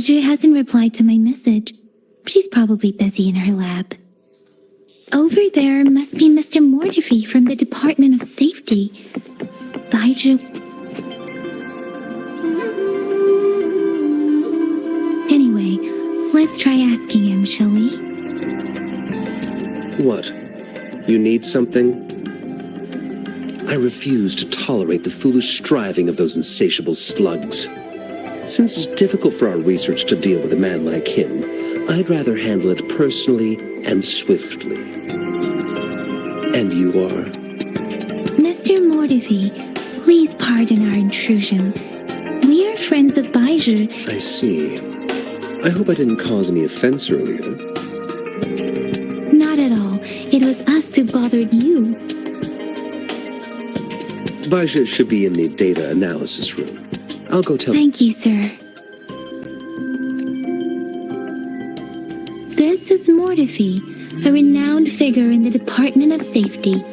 Baiju hasn't replied to my message. She's probably busy in her lab. Over there must be Mr. Mortifi from the Department of Safety. Baiju... Anyway, let's try asking him, shall we? What? You need something? I refuse to tolerate the foolish striving of those insatiable slugs. Since it's difficult for our research to deal with a man like him, I'd rather handle it personally and swiftly. And you are? Mr. Mortifi, please pardon our intrusion. We are friends of Baiju. I see. I hope I didn't cause any offense earlier. Not at all. It was us who bothered you. Baiju should be in the data analysis room. I'll go tell... Thank you, sir. This is Mortifi, a renowned figure in the Department of Safety.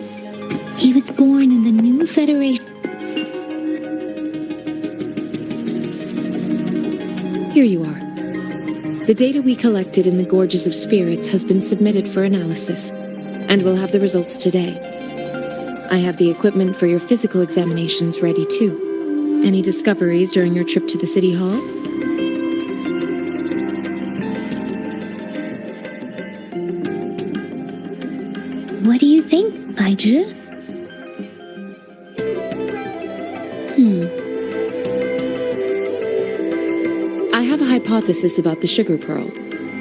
He was born in the new Federation... Here you are. The data we collected in the Gorges of Spirits has been submitted for analysis, and we'll have the results today. I have the equipment for your physical examinations ready too. Any discoveries during your trip to the City Hall? What do you think, Baiju? I have a hypothesis about the sugar pearl,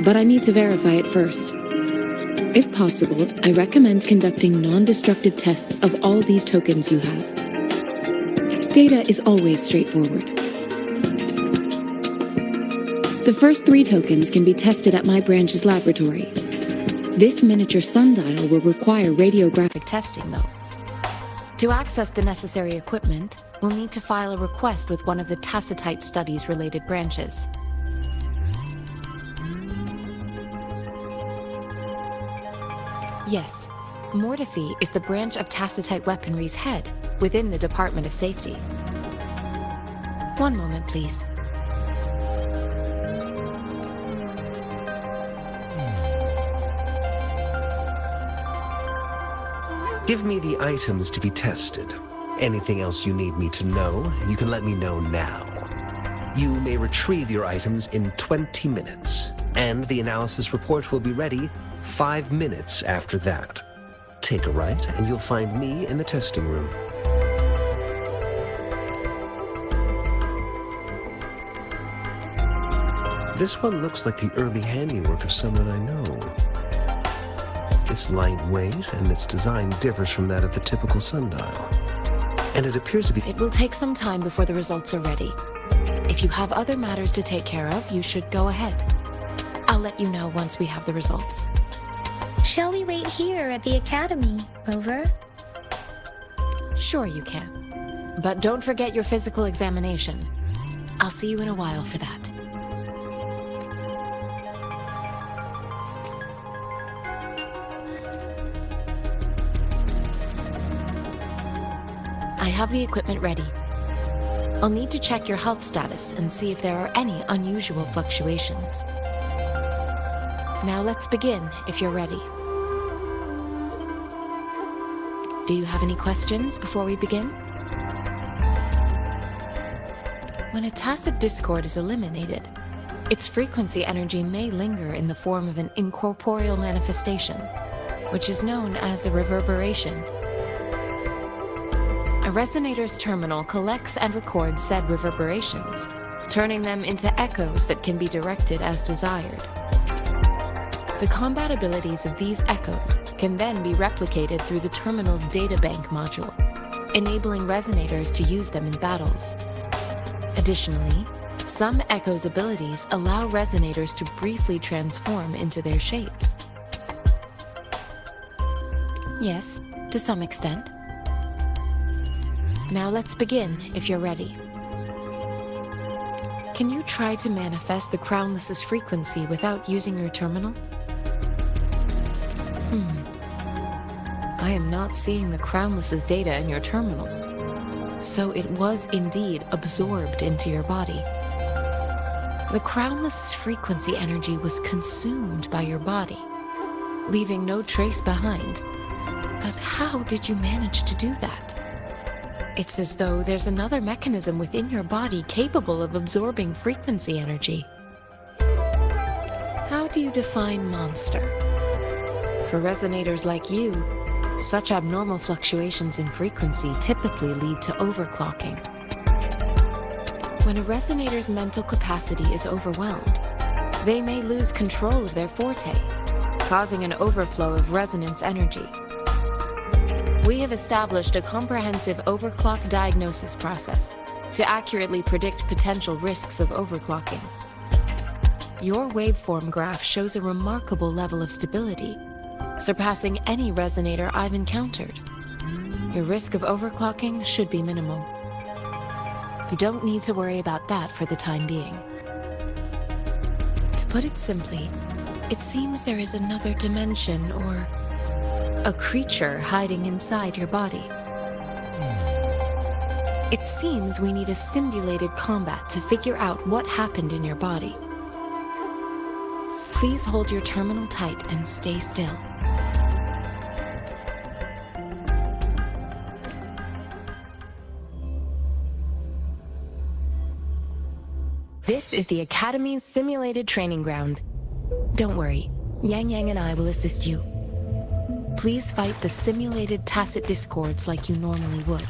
but I need to verify it first. If possible, I recommend conducting non-destructive tests of all these tokens you have. Data is always straightforward. The first 3 tokens can be tested at my branch's laboratory. This miniature sundial will require radiographic testing, though. To access the necessary equipment, we'll need to file a request with one of the Tacitite Studies-related branches. Yes, Mortifi is the branch of Tacitite Weaponry's head within the Department of Safety. One moment, please. Give me the items to be tested. Anything else you need me to know, you can let me know now. You may retrieve your items in 20 minutes, and the analysis report will be ready 5 minutes after that. Take a right, and you'll find me in the testing room. This one looks like the early handiwork of someone I know. It's lightweight, and its design differs from that of the typical sundial. And it appears to be... It will take some time before the results are ready. If you have other matters to take care of, you should go ahead. I'll let you know once we have the results. Shall we wait here at the Academy, Rover? Sure you can. But don't forget your physical examination. I'll see you in a while for that. I have the equipment ready. I'll need to check your health status and see if there are any unusual fluctuations. Now let's begin, if you're ready. Do you have any questions before we begin? When a tacit discord is eliminated, its frequency energy may linger in the form of an incorporeal manifestation, which is known as a reverberation. A resonator's terminal collects and records said reverberations, turning them into echoes that can be directed as desired. The combat abilities of these echoes can then be replicated through the terminal's databank module, enabling resonators to use them in battles. Additionally, some echoes' abilities allow resonators to briefly transform into their shapes. Yes, to some extent. Now let's begin, if you're ready. Can you try to manifest the Crownless's frequency without using your terminal? I am not seeing the Crownless's data in your terminal. So it was indeed absorbed into your body. The crownless's frequency energy was consumed by your body, leaving no trace behind. But how did you manage to do that? It's as though there's another mechanism within your body capable of absorbing frequency energy. How do you define monster? For resonators like you, such abnormal fluctuations in frequency typically lead to overclocking. When a resonator's mental capacity is overwhelmed, they may lose control of their forte, causing an overflow of resonance energy. We have established a comprehensive overclock diagnosis process to accurately predict potential risks of overclocking. Your waveform graph shows a remarkable level of stability, surpassing any resonator I've encountered. Your risk of overclocking should be minimal. You don't need to worry about that for the time being. To put it simply, it seems there is another dimension or a creature hiding inside your body. It seems we need a simulated combat to figure out what happened in your body. Please hold your terminal tight and stay still. This is the Academy's simulated training ground. Don't worry, Yang Yang and I will assist you. Please fight the simulated tacit discords like you normally would.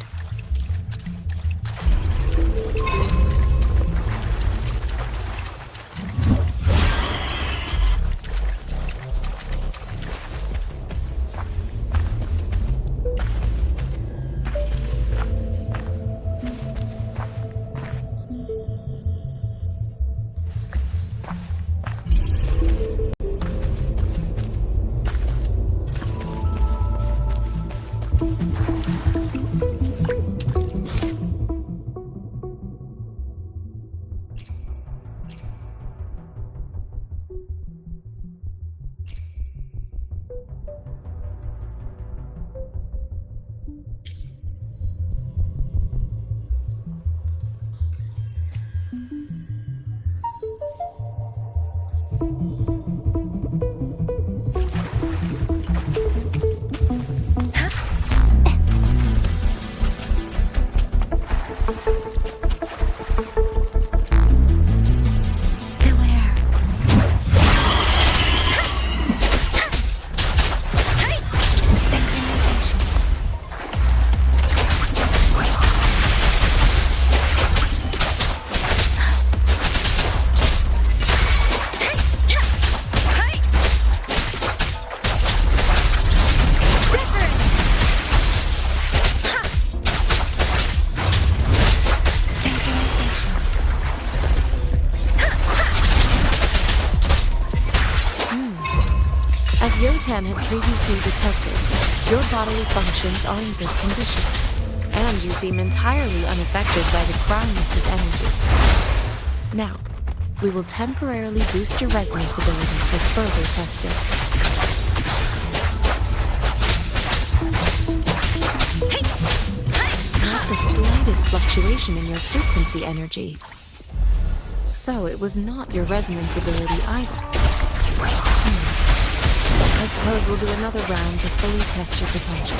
Tan had previously detected, your bodily functions are in good condition, and you seem entirely unaffected by the crownless's energy. Now, we will temporarily boost your resonance ability for further testing. Not the slightest fluctuation in your frequency energy. So it was not your resonance ability either. I suppose we'll do another round to fully test your potential.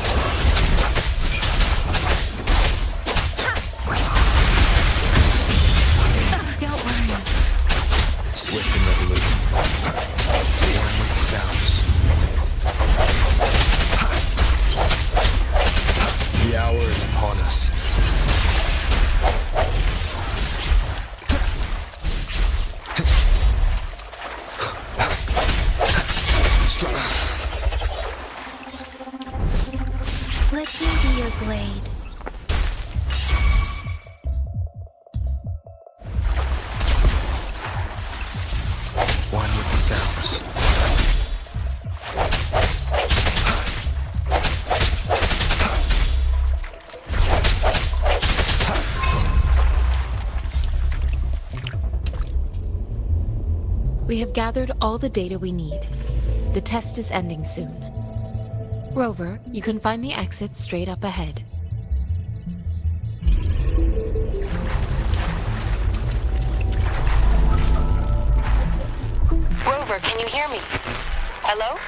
Don't worry. Swift and resolute. One with the sounds. The hour is upon us. Let me be your blade. One with the sounds. We have gathered all the data we need. The test is ending soon. Rover, you can find the exit straight up ahead. Rover, can you hear me? Hello?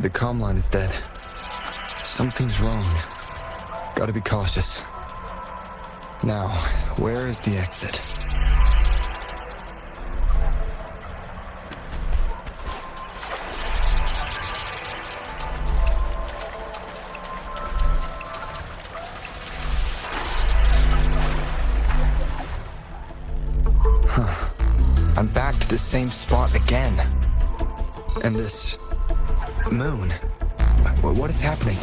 The comm line is dead. Something's wrong. Gotta be cautious. Now, where is the exit? I'm back to the same spot again. And this moon. What is happening?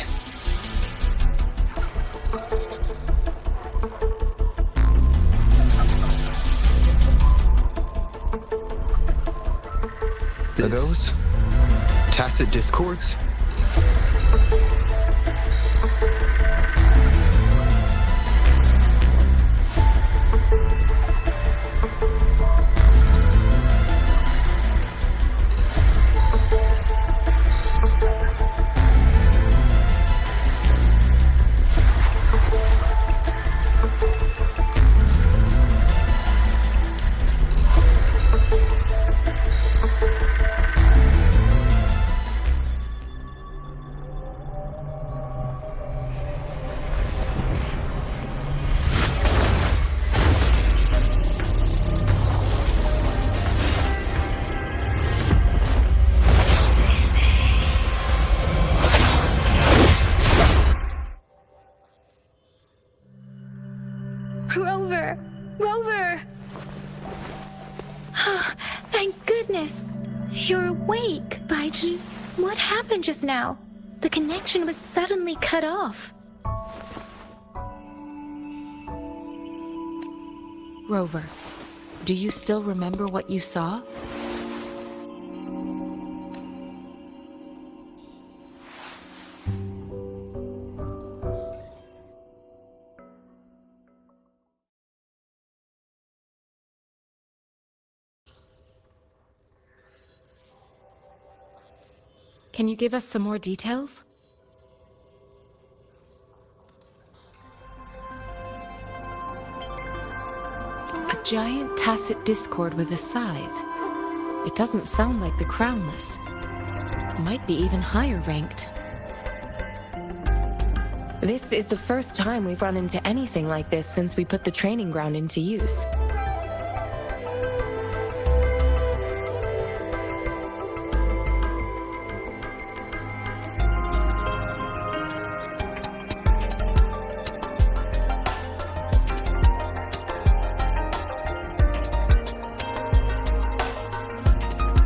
Are those tacit discords? Rover! Rover! Oh, thank goodness! You're awake, Baizhi. What happened just now? The connection was suddenly cut off. Rover, do you still remember what you saw? Can you give us some more details? A giant tacit discord with a scythe. It doesn't sound like the Crownless. Might be even higher ranked. This is the first time we've run into anything like this since we put the training ground into use.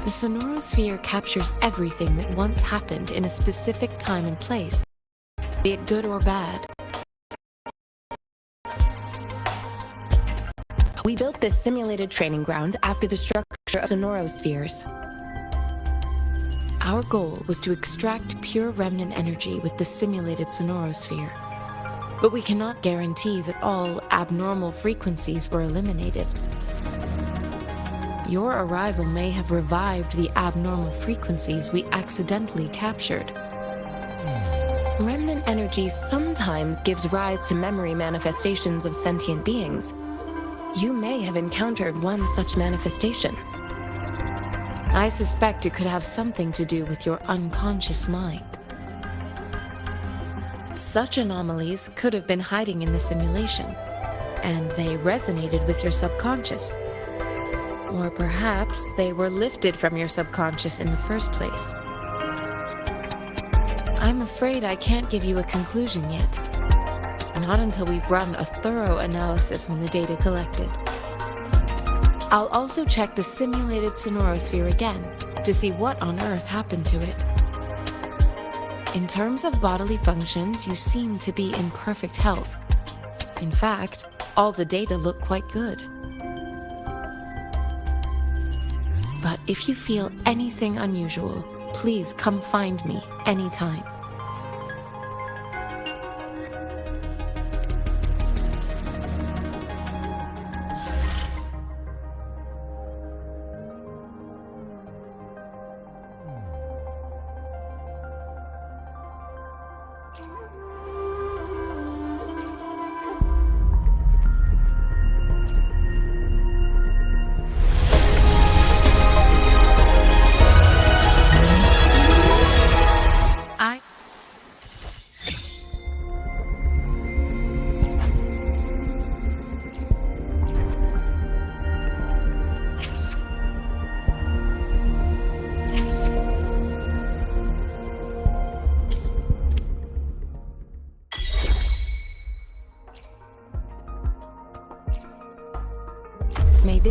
The sonorosphere captures everything that once happened in a specific time and place, be it good or bad. We built this simulated training ground after the structure of sonorospheres. Our goal was to extract pure remnant energy with the simulated sonorosphere, but we cannot guarantee that all abnormal frequencies were eliminated. Your arrival may have revived the abnormal frequencies we accidentally captured. Remnant energy sometimes gives rise to memory manifestations of sentient beings. You may have encountered one such manifestation. I suspect it could have something to do with your unconscious mind. Such anomalies could have been hiding in the simulation, and they resonated with your subconscious. Or perhaps they were lifted from your subconscious in the first place. I'm afraid I can't give you a conclusion yet. Not until we've run a thorough analysis on the data collected. I'll also check the simulated sonorosphere again to see what on earth happened to it. In terms of bodily functions, you seem to be in perfect health. In fact, all the data look quite good. But if you feel anything unusual, please come find me anytime.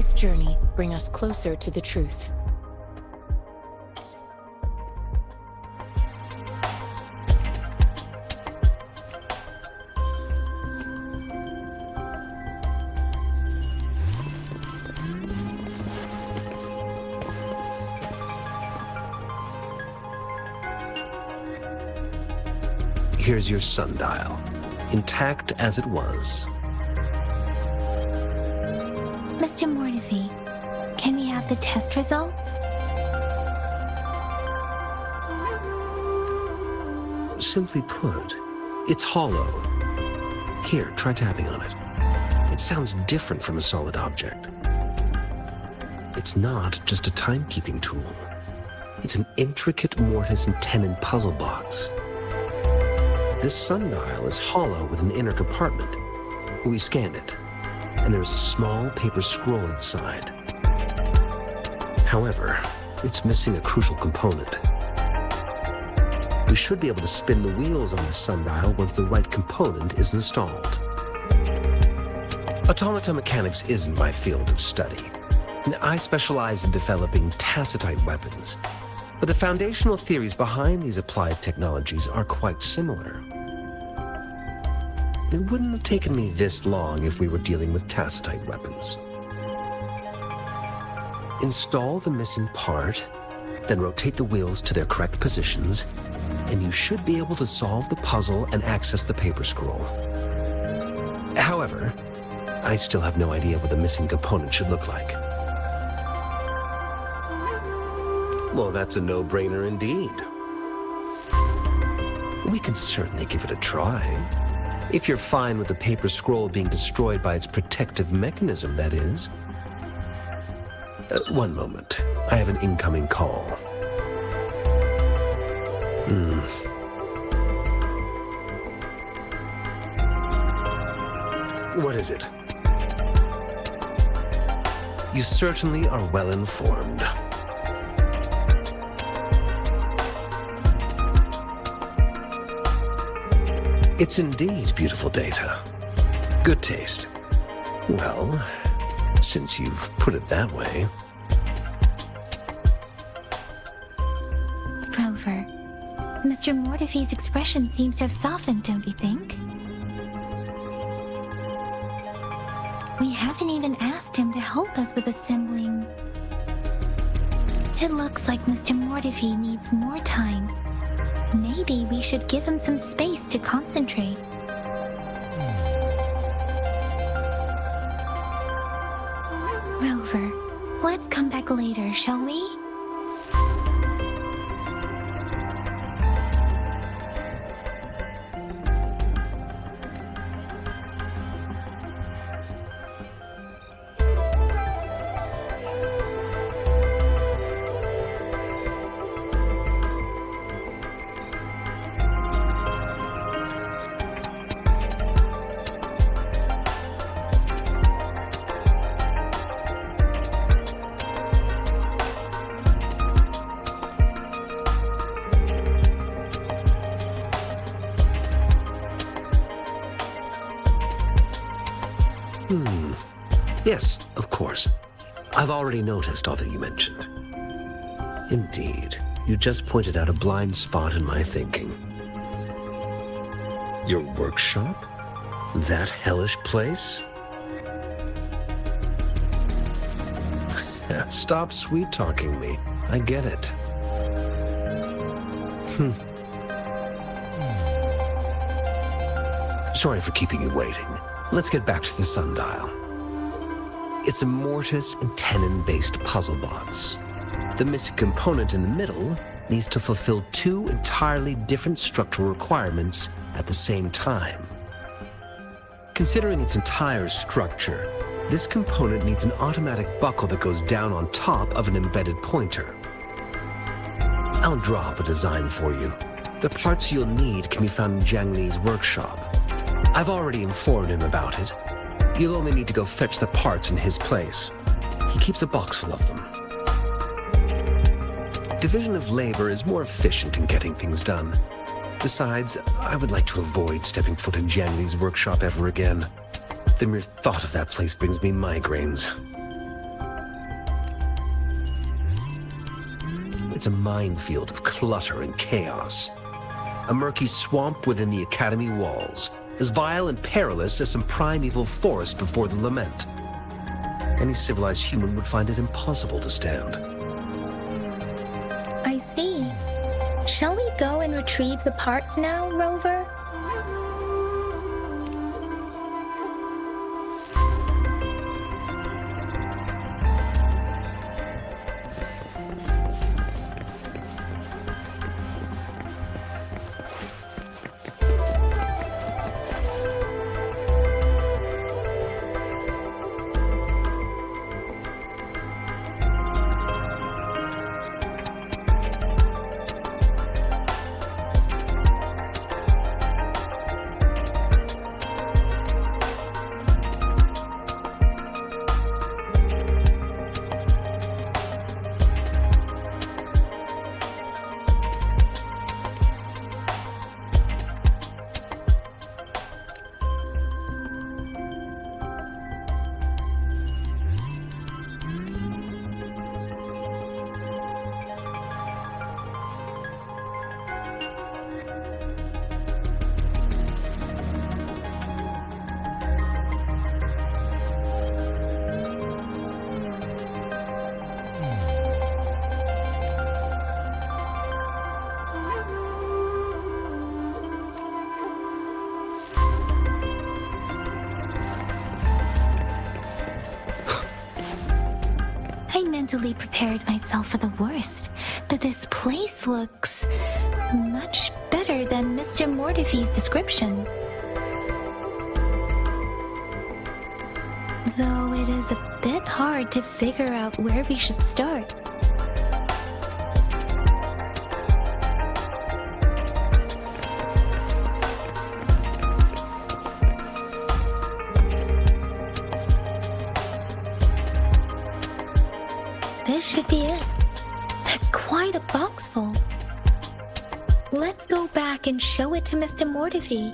this journey bring us closer to the truth. Here's your sundial, intact as it was. Mr. Mortefi, can we have the test results? Simply put, it's hollow. Here, try tapping on it. It sounds different from a solid object. It's not just a timekeeping tool. It's an intricate mortise and tenon puzzle box. This sundial is hollow with an inner compartment. We scanned it, and there is a small paper scroll inside. However, it's missing a crucial component. We should be able to spin the wheels on the sundial once the right component is installed. Automata mechanics isn't my field of study. I specialize in developing tacitite weapons, but the foundational theories behind these applied technologies are quite similar. It wouldn't have taken me this long if we were dealing with tacitite weapons. Install the missing part, then rotate the wheels to their correct positions, and you should be able to solve the puzzle and access the paper scroll. However, I still have no idea what the missing component should look like. Well, that's a no-brainer indeed. We can certainly give it a try. If you're fine with the paper scroll being destroyed by its protective mechanism, that is. One moment. I have an incoming call. What is it? You certainly are well informed. It's indeed beautiful data. Good taste. Well, since you've put it that way. Rover, Mr. Mortefi's expression seems to have softened, don't you think? We haven't even asked him to help us with assembling. It looks like Mr. Mortefi needs more time. Maybe we should give him some space to concentrate. Rover, let's come back later, shall we? Yes, of course. I've already noticed all that you mentioned. Indeed, you just pointed out a blind spot in my thinking. Your workshop? That hellish place? Stop sweet-talking me. I get it. Sorry for keeping you waiting. Let's get back to the sundial. It's a mortise and tenon-based puzzle box. The missing component in the middle needs to fulfill two entirely different structural requirements at the same time. Considering its entire structure, this component needs an automatic buckle that goes down on top of an embedded pointer. I'll draw up a design for you. The parts you'll need can be found in Jiang Li's workshop. I've already informed him about it. You'll only need to go fetch the parts in his place. He keeps a box full of them. Division of labor is more efficient in getting things done. Besides, I would like to avoid stepping foot in Jiang Li's workshop ever again. The mere thought of that place brings me migraines. It's a minefield of clutter and chaos. A murky swamp within the Academy walls, as vile and perilous as some primeval forest before the Lament. Any civilized human would find it impossible to stand. I see. Shall we go and retrieve the parts now, Rover? I mentally prepared myself for the worst, but this place looks much better than Mr. Mortifee's description. Though it is a bit hard to figure out where we should start. This should be it. It's quite a box full. Let's go back and show it to Mr. Mortifee.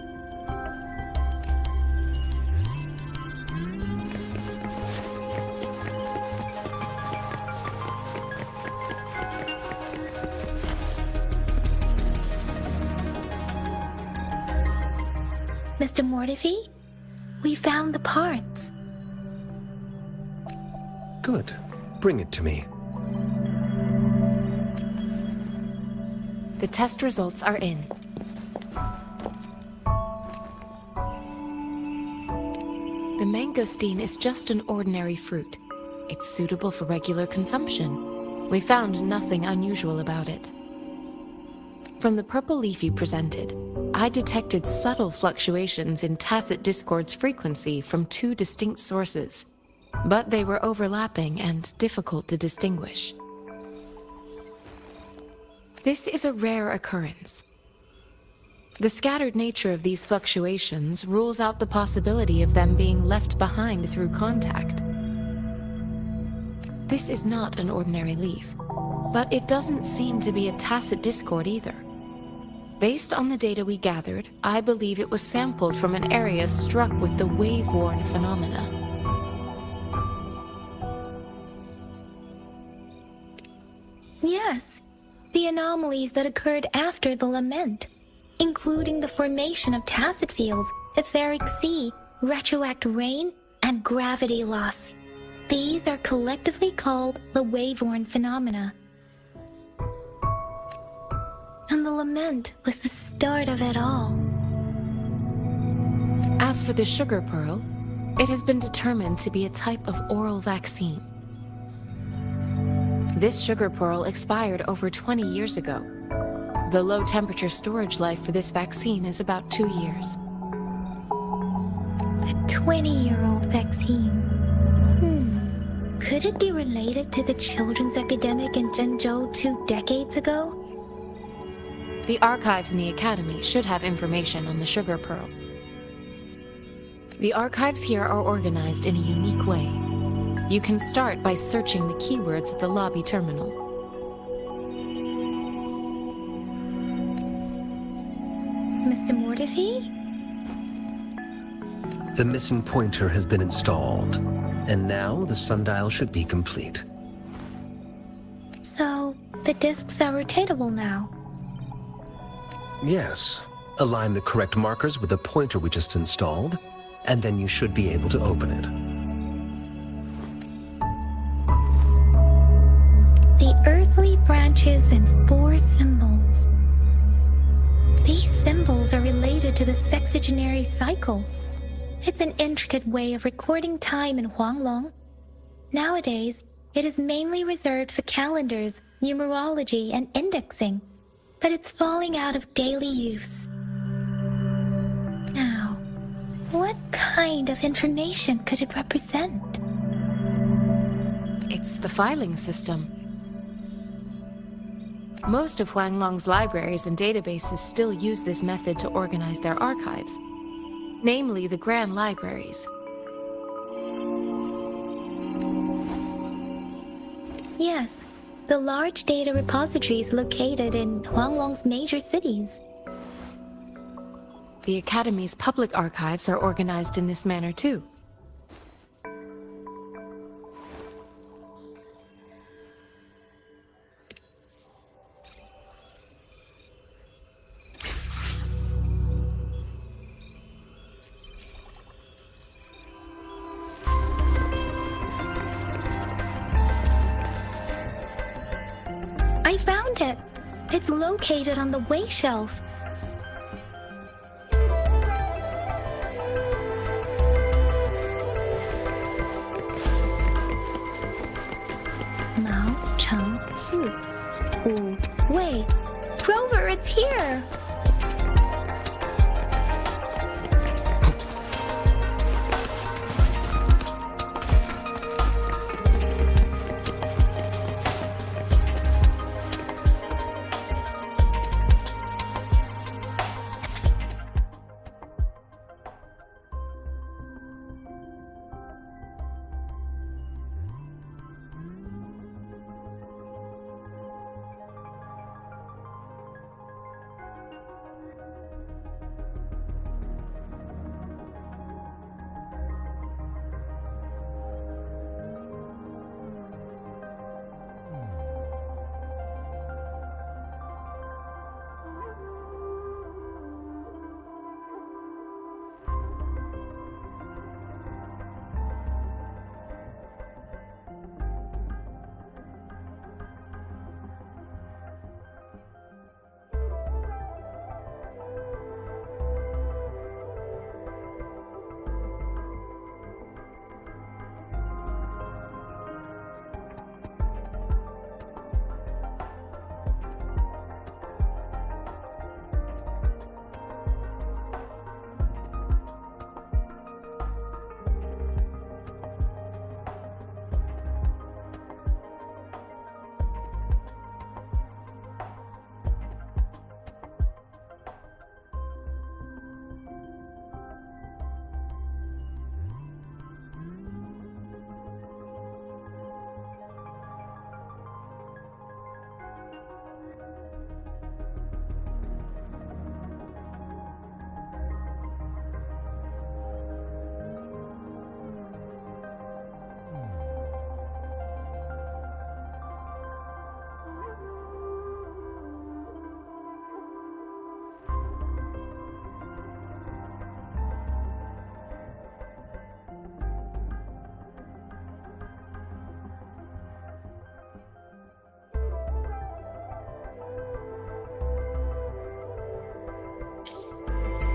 Mr. Mortifee, we found the parts. Good. Bring it to me. The test results are in. The mangosteen is just an ordinary fruit. It's suitable for regular consumption. We found nothing unusual about it. From the purple leaf you presented, I detected subtle fluctuations in tacit discord's frequency from two distinct sources, but they were overlapping and difficult to distinguish. This is a rare occurrence. The scattered nature of these fluctuations rules out the possibility of them being left behind through contact. This is not an ordinary leaf, but it doesn't seem to be a tacit discord either. Based on the data we gathered, I believe it was sampled from an area struck with the wave-worn phenomena. Yes, the anomalies that occurred after the Lament, including the formation of tacit fields, etheric sea, retroact rain, and gravity loss. These are collectively called the wave-worn phenomena. And the Lament was the start of it all. As for the sugar pearl, it has been determined to be a type of oral vaccine. This sugar pearl expired over 20 years ago. The low-temperature storage life for this vaccine is about 2 years. A 20-year-old vaccine. Could it be related to the children's epidemic in Zhengzhou 2 decades ago? The archives in the Academy should have information on the sugar pearl. The archives here are organized in a unique way. You can start by searching the keywords at the lobby terminal. Mr. Mortifee? The missing pointer has been installed, and now the sundial should be complete. So, The discs are rotatable now. Yes. Align the correct markers with the pointer we just installed, and then you should be able to open it. The earthly branches in 4 symbols. These symbols are related to the sexagenary cycle. It's an intricate way of recording time in Huanglong. Nowadays, it is mainly reserved for calendars, numerology, and indexing, but it's falling out of daily use. Now, what kind of information could it represent? It's the filing system. Most of Huanglong's libraries and databases still use this method to organize their archives, namely the Grand Libraries. Yes, the large data repositories located in Huanglong's major cities. The Academy's public archives are organized in this manner too. I found it! It's located on the way shelf. Mao Cheng Si. Wu Wei. Rover, it's here!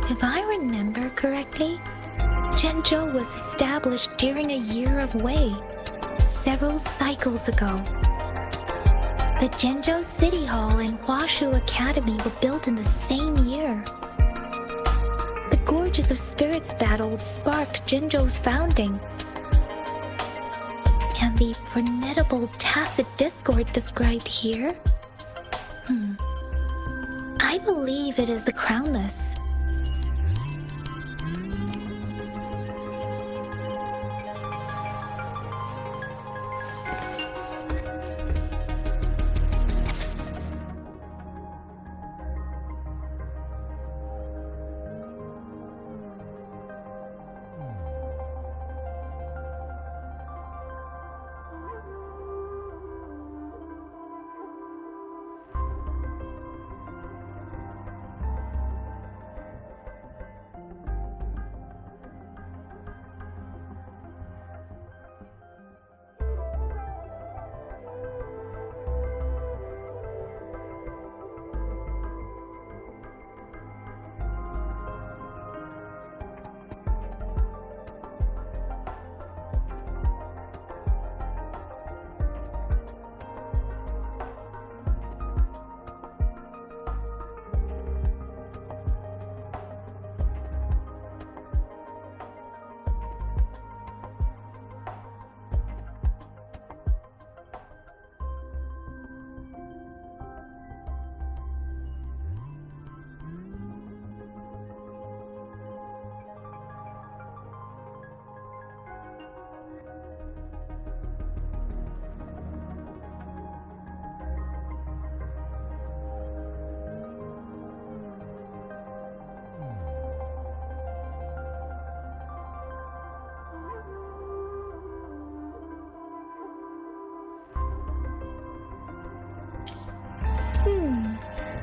If I remember correctly, Zhenzhou was established during a year of Wei, several cycles ago. The Zhenzhou City Hall and Huashu Academy were built in the same year. The Gorges of Spirits battle sparked Zhenzhou's founding. And the formidable tacit discord described here? I believe it is the Crownless.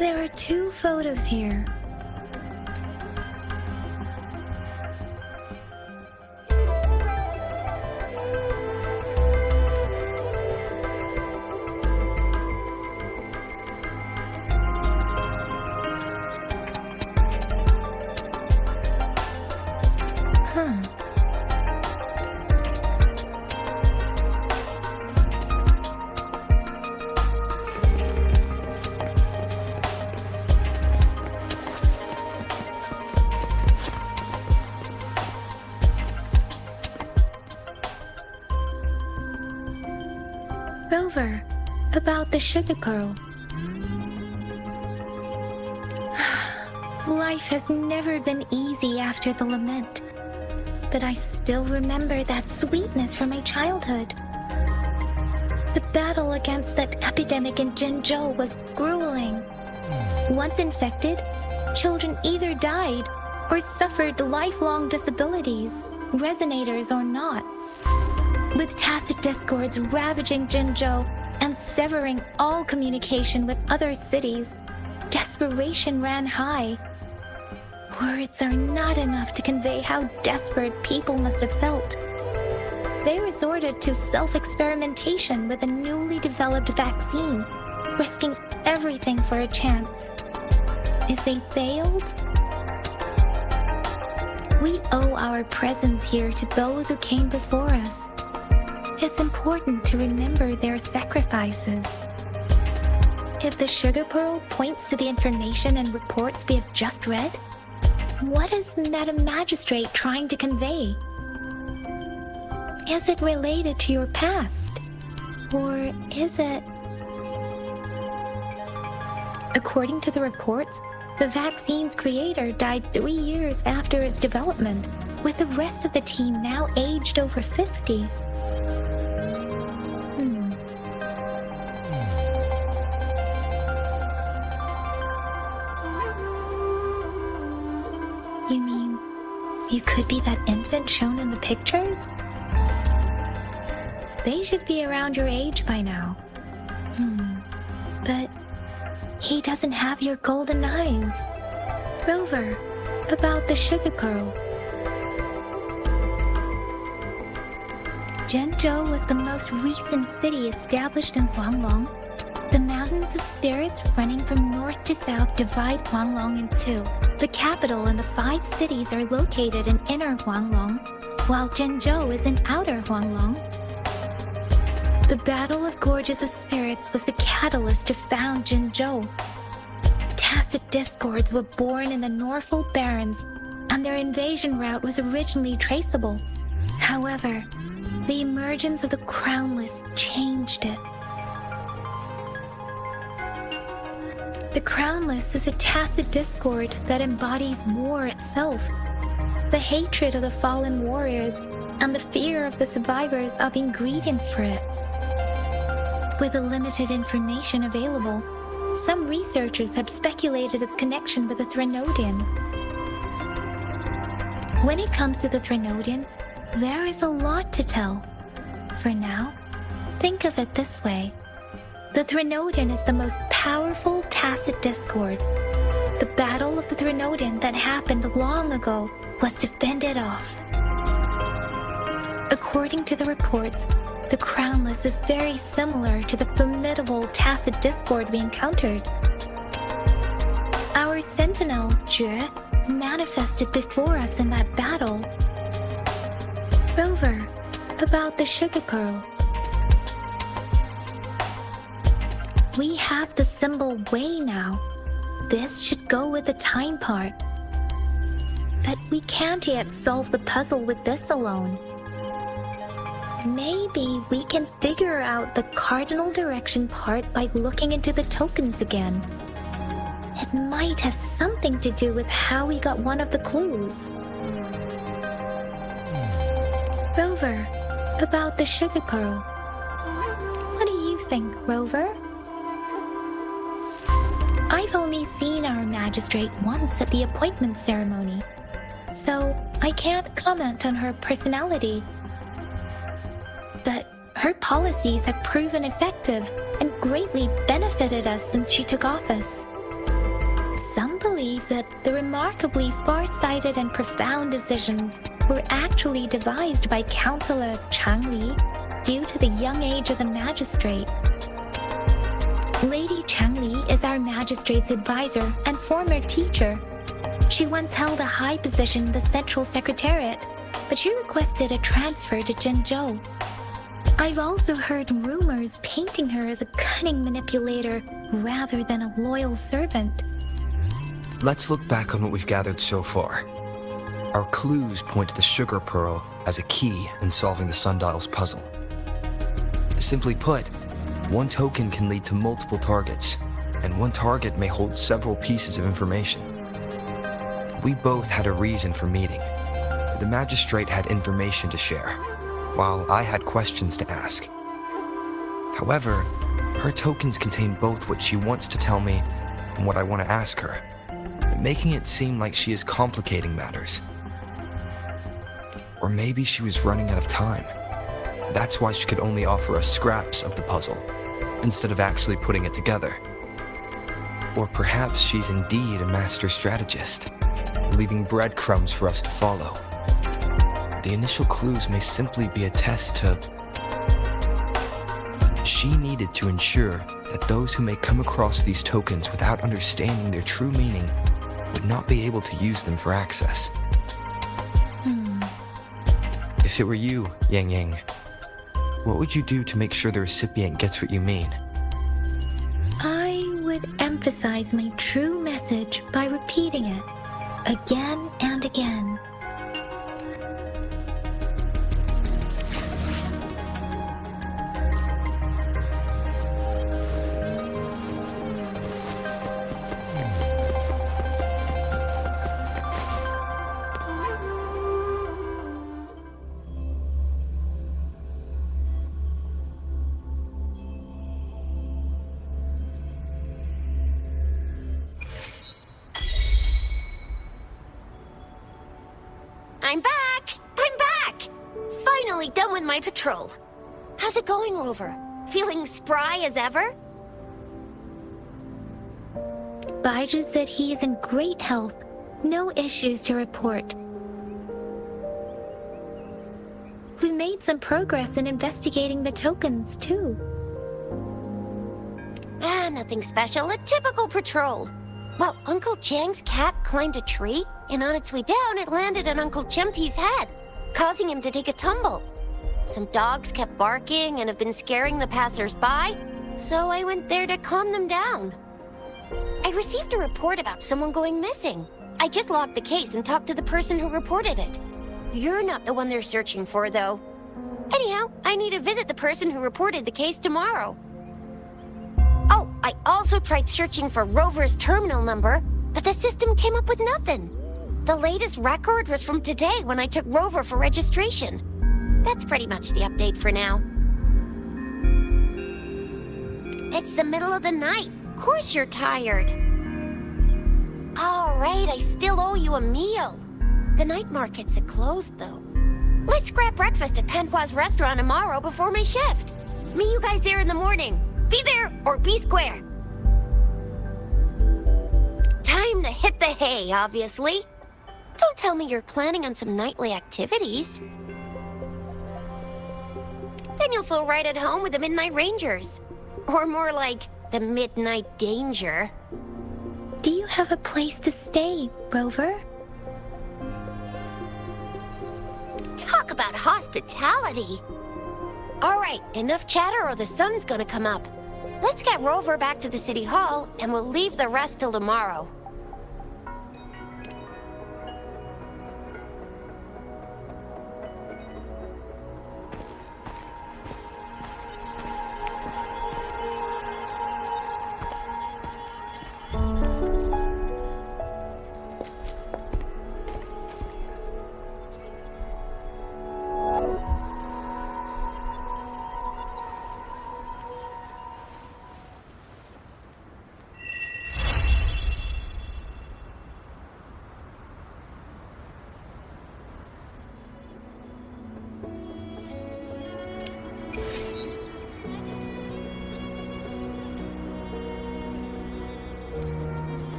There are 2 photos here. Huh. Rover, about the sugar pearl. Life has never been easy after the lament, but I still remember that sweetness from my childhood. The battle against that epidemic in Jinzhou was grueling. Once infected, children either died or suffered lifelong disabilities, resonators or not. With tacit discords ravaging Jinzhou and severing all communication with other cities, desperation ran high. Words are not enough to convey how desperate people must have felt. They resorted to self-experimentation with a newly developed vaccine, risking everything for a chance. If they failed, we owe our presence here to those who came before us. It's important to remember their sacrifices. If the sugar pearl points to the information and reports we have just read, what is Madam Magistrate trying to convey? Is it related to your past? Or is it... According to the reports, the vaccine's creator died 3 years after its development, with the rest of the team now aged over 50. You mean, you could be that infant shown in the pictures? They should be around your age by now. But he doesn't have your golden eyes. Rover, about the sugar pearl. Jinzhou was the most recent city established in Huanglong. The mountains of spirits running from north to south divide Huanglong in 2. The capital and the 5 cities are located in inner Huanglong, while Jinzhou is in outer Huanglong. The Battle of Gorges of Spirits was the catalyst to found Jinzhou. Tacit discords were born in the Norfolk Barrens, and their invasion route was originally traceable. However, the emergence of the Crownless changed it. The Crownless is a tacit discord that embodies war itself. The hatred of the fallen warriors and the fear of the survivors are the ingredients for it. With the limited information available, some researchers have speculated its connection with the Threnodian. When it comes to the Threnodian, there is a lot to tell. For now, think of it this way. The Threnodian is the most powerful tacit discord. The battle of the Threnodian that happened long ago was to fend it off. According to the reports, the Crownless is very similar to the formidable tacit discord we encountered. Our sentinel, Jue, manifested before us in that battle. Rover, about the sugar pearl. We have the symbol Wei now. This should go with the time part. But we can't yet solve the puzzle with this alone. Maybe we can figure out the cardinal direction part by looking into the tokens again. It might have something to do with how we got one of the clues. Rover, about the sugar pearl. What do you think, Rover? I've only seen our magistrate once at the appointment ceremony, so I can't comment on her personality. But her policies have proven effective and greatly benefited us since she took office. believe that the remarkably far-sighted and profound decisions were actually devised by Counselor Changli due to the young age of the magistrate. Lady Changli is our magistrate's advisor and former teacher. She once held a high position in the Central Secretariat, but she requested a transfer to Zhengzhou. I've also heard rumors painting her as a cunning manipulator rather than a loyal servant. Let's look back on what we've gathered so far. Our clues point to the sugar pearl as a key in solving the sundial's puzzle. Simply put, one token can lead to multiple targets, and one target may hold several pieces of information. We both had a reason for meeting. The magistrate had information to share, while I had questions to ask. However, her tokens contain both what she wants to tell me and what I want to ask her, making it seem like she is complicating matters. Or maybe she was running out of time. That's why she could only offer us scraps of the puzzle, instead of actually putting it together. Or perhaps she's indeed a master strategist, leaving breadcrumbs for us to follow. The initial clues may simply be a test to... She needed to ensure that those who may come across these tokens without understanding their true meaning would not be able to use them for access. If it were you, Yang Yang, what would you do to make sure the recipient gets what you mean? I would emphasize my true message by repeating it again and again. I'm back! I'm back! Finally done with my patrol. How's it going, Rover? Feeling spry as ever? Baiju said he is in great health. No issues to report. We made some progress in investigating the tokens, too. Nothing special. A typical patrol. Well, Uncle Chang's cat climbed a tree, and on its way down, it landed on Uncle Chempi's head, causing him to take a tumble. Some dogs kept barking and have been scaring the passers-by, so I went there to calm them down. I received a report about someone going missing. I just logged the case and talked to the person who reported it. You're not the one they're searching for, though. Anyhow, I need to visit the person who reported the case tomorrow. Oh, I also tried searching for Rover's terminal number, but the system came up with nothing. The latest record was from today when I took Rover for registration. That's pretty much the update for now. It's the middle of the night. Of course you're tired. All right, I still owe you a meal. The night markets are closed, though. Let's grab breakfast at Panhua's restaurant tomorrow before my shift. Meet you guys there in the morning. Be there or be square. Time to hit the hay, obviously. Don't tell me you're planning on some nightly activities. Then you'll feel right at home with the Midnight Rangers. Or more like, the Midnight Danger. Do you have a place to stay, Rover? Talk about hospitality. All right, enough chatter or the sun's gonna come up. Let's get Rover back to the City Hall, and we'll leave the rest till tomorrow.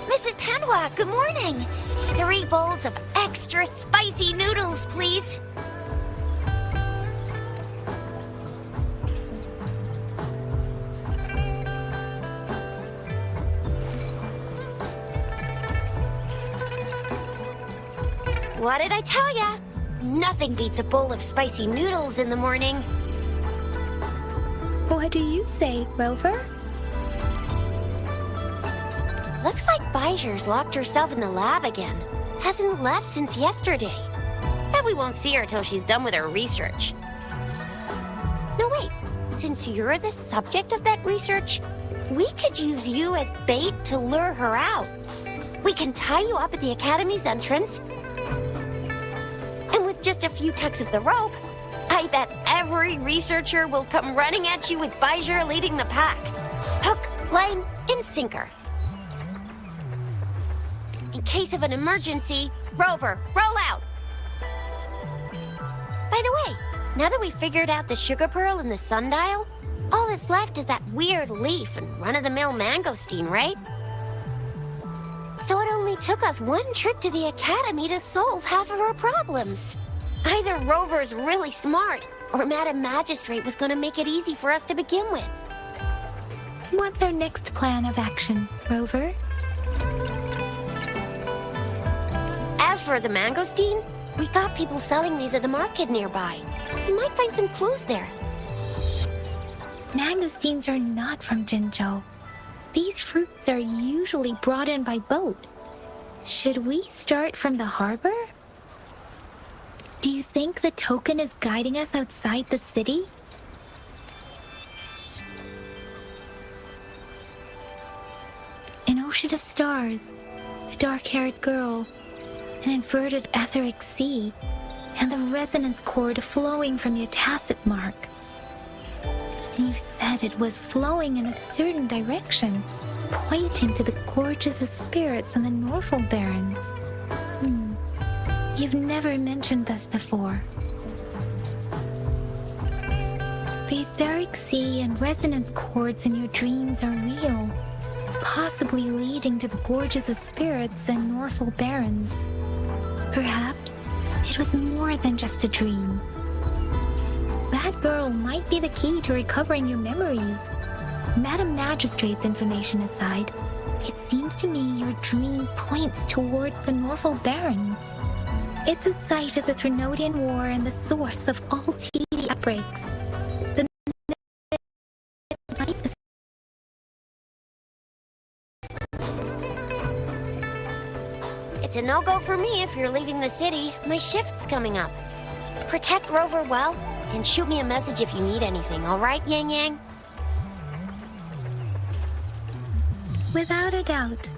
Mrs. Panwa, good morning. 3 bowls of extra spicy noodles, please. What did I tell ya? Nothing beats a bowl of spicy noodles in the morning. What do you say, Rover? Looks like Bijur's locked herself in the lab again. Hasn't left since yesterday. Bet we won't see her till she's done with her research. No, wait. Since you're the subject of that research, we could use you as bait to lure her out. We can tie you up at the Academy's entrance. And with just a few tugs of the rope, I bet every researcher will come running at you with Bijur leading the pack. Hook, line, and sinker. In case of an emergency, Rover, roll out! By the way, now that we've figured out the sugar pearl and the sundial, all that's left is that weird leaf and run-of-the-mill mangosteen, right? So it only took us 1 trip to the Academy to solve half of our problems. Either Rover's really smart, or Madam Magistrate was gonna make it easy for us to begin with. What's our next plan of action, Rover? As for the mangosteen, we got people selling these at the market nearby. We might find some clues there. Mangosteens are not from Jinzhou. These fruits are usually brought in by boat. Should we start from the harbor? Do you think the token is guiding us outside the city? An ocean of stars, a dark-haired girl, an inverted etheric sea, and the resonance cord flowing from your tacit mark. And you said it was flowing in a certain direction, pointing to the gorges of spirits and the Norfolk Barrens. You've never mentioned this before. The etheric sea and resonance cords in your dreams are real, possibly leading to the gorges of spirits and Norfolk Barrens. Perhaps it was more than just a dream. That girl might be the key to recovering your memories. Madam Magistrate's information aside, it seems to me your dream points toward the Norfolk Barrens. It's a site of the Trinodian War and the source of all TD outbreaks. The It's a no-go for me if you're leaving the city. My shift's coming up. Protect Rover well, and shoot me a message if you need anything, all right, Yang Yang? Without a doubt.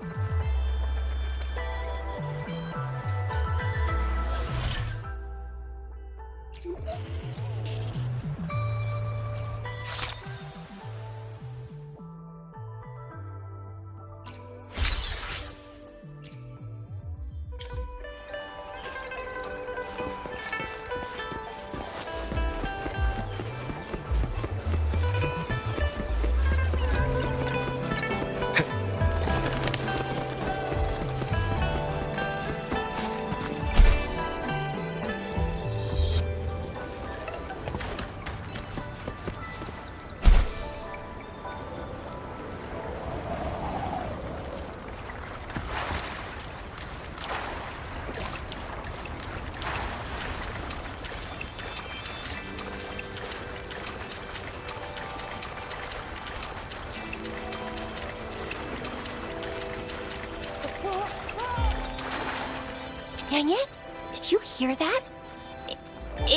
Yang Yang, did you hear that?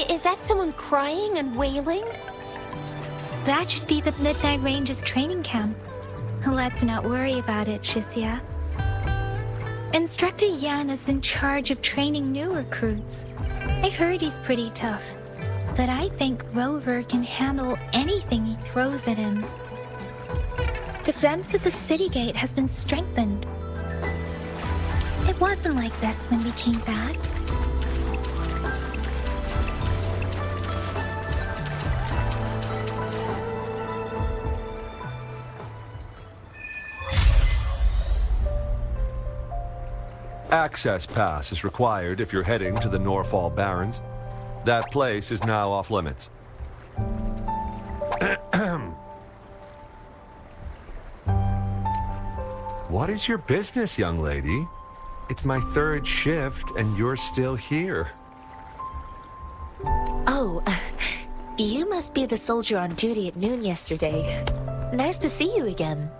Is that someone crying and wailing? That should be the Midnight Range's training camp. Let's not worry about it, Shisia. Instructor Yan is in charge of training new recruits. I heard he's pretty tough, but I think Rover can handle anything he throws at him. Defense of the city gate has been strengthened. It wasn't like this when we came back. Access pass is required if you're heading to the Norfall Barrens. That place is now off limits. What is your business, young lady? It's my third shift, and you're still here. Oh, you must be the soldier on duty at noon yesterday. Nice to see you again.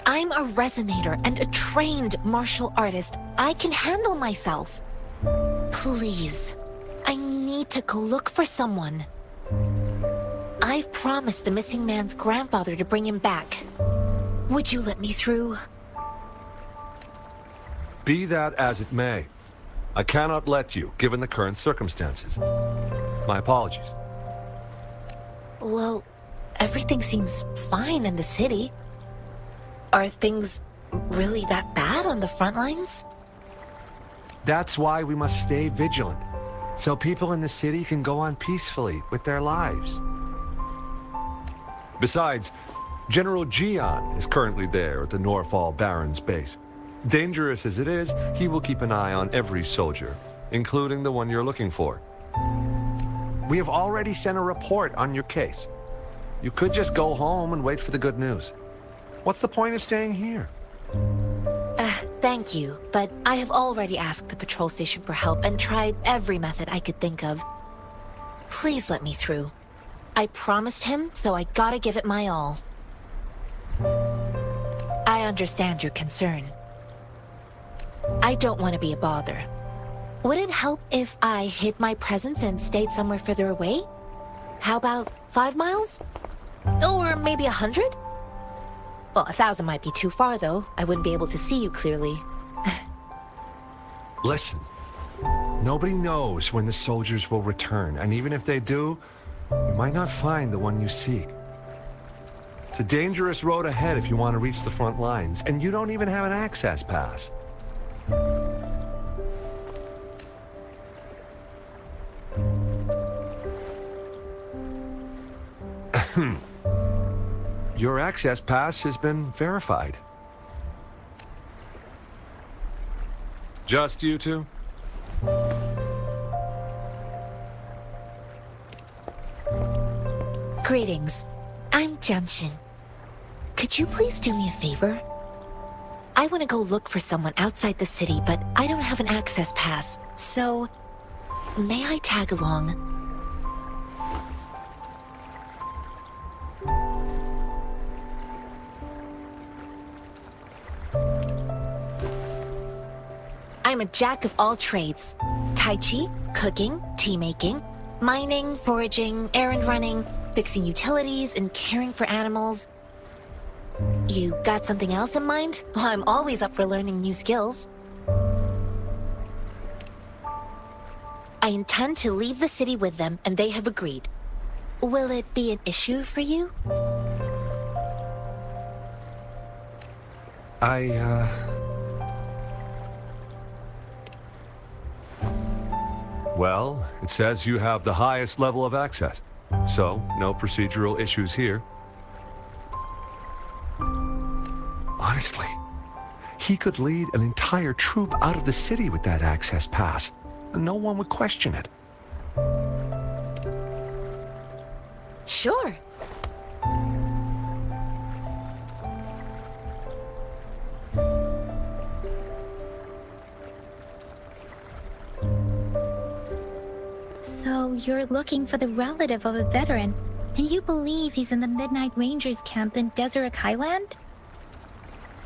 I'm a resonator and a trained martial artist. I can handle myself. Please, I need to go look for someone. I've promised the missing man's grandfather to bring him back. Would you let me through? Be that as it may, I cannot let you, given the current circumstances. My apologies. Well, everything seems fine in the city. Are things really that bad on the front lines? That's why we must stay vigilant, so people in the city can go on peacefully with their lives. Besides, General Jian is currently there at the Norfall Barrens base. Dangerous as it is, he will keep an eye on every soldier, including the one you're looking for. We have already sent a report on your case. You could just go home and wait for the good news. What's the point of staying here? Thank you, but I have already asked the patrol station for help and tried every method I could think of. Please let me through. I promised him, so I gotta give it my all. I understand your concern. I don't want to be a bother. Would it help if I hid my presence and stayed somewhere further away? How about 5 miles? Or maybe 100? Well, 1,000 might be too far, though. I wouldn't be able to see you clearly. Listen, nobody knows when the soldiers will return, and even if they do, you might not find the one you seek. It's a dangerous road ahead if you want to reach the front lines, and you don't even have an access pass. Your access pass has been verified. Just you two? Greetings. I'm Jianshin. Could you please do me a favor? I want to go look for someone outside the city, but I don't have an access pass, so may I tag along? I'm a jack of all trades. Tai Chi, cooking, tea making, mining, foraging, errand running, fixing utilities, and caring for animals. You got something else in mind? Well, I'm always up for learning new skills. I intend to leave the city with them, and they have agreed. Will it be an issue for you? Well, it says you have the highest level of access, so no procedural issues here. Honestly, he could lead an entire troop out of the city with that access pass, and no one would question it. Sure. So you're looking for the relative of a veteran, and you believe he's in the Midnight Rangers camp in Deseret Highland?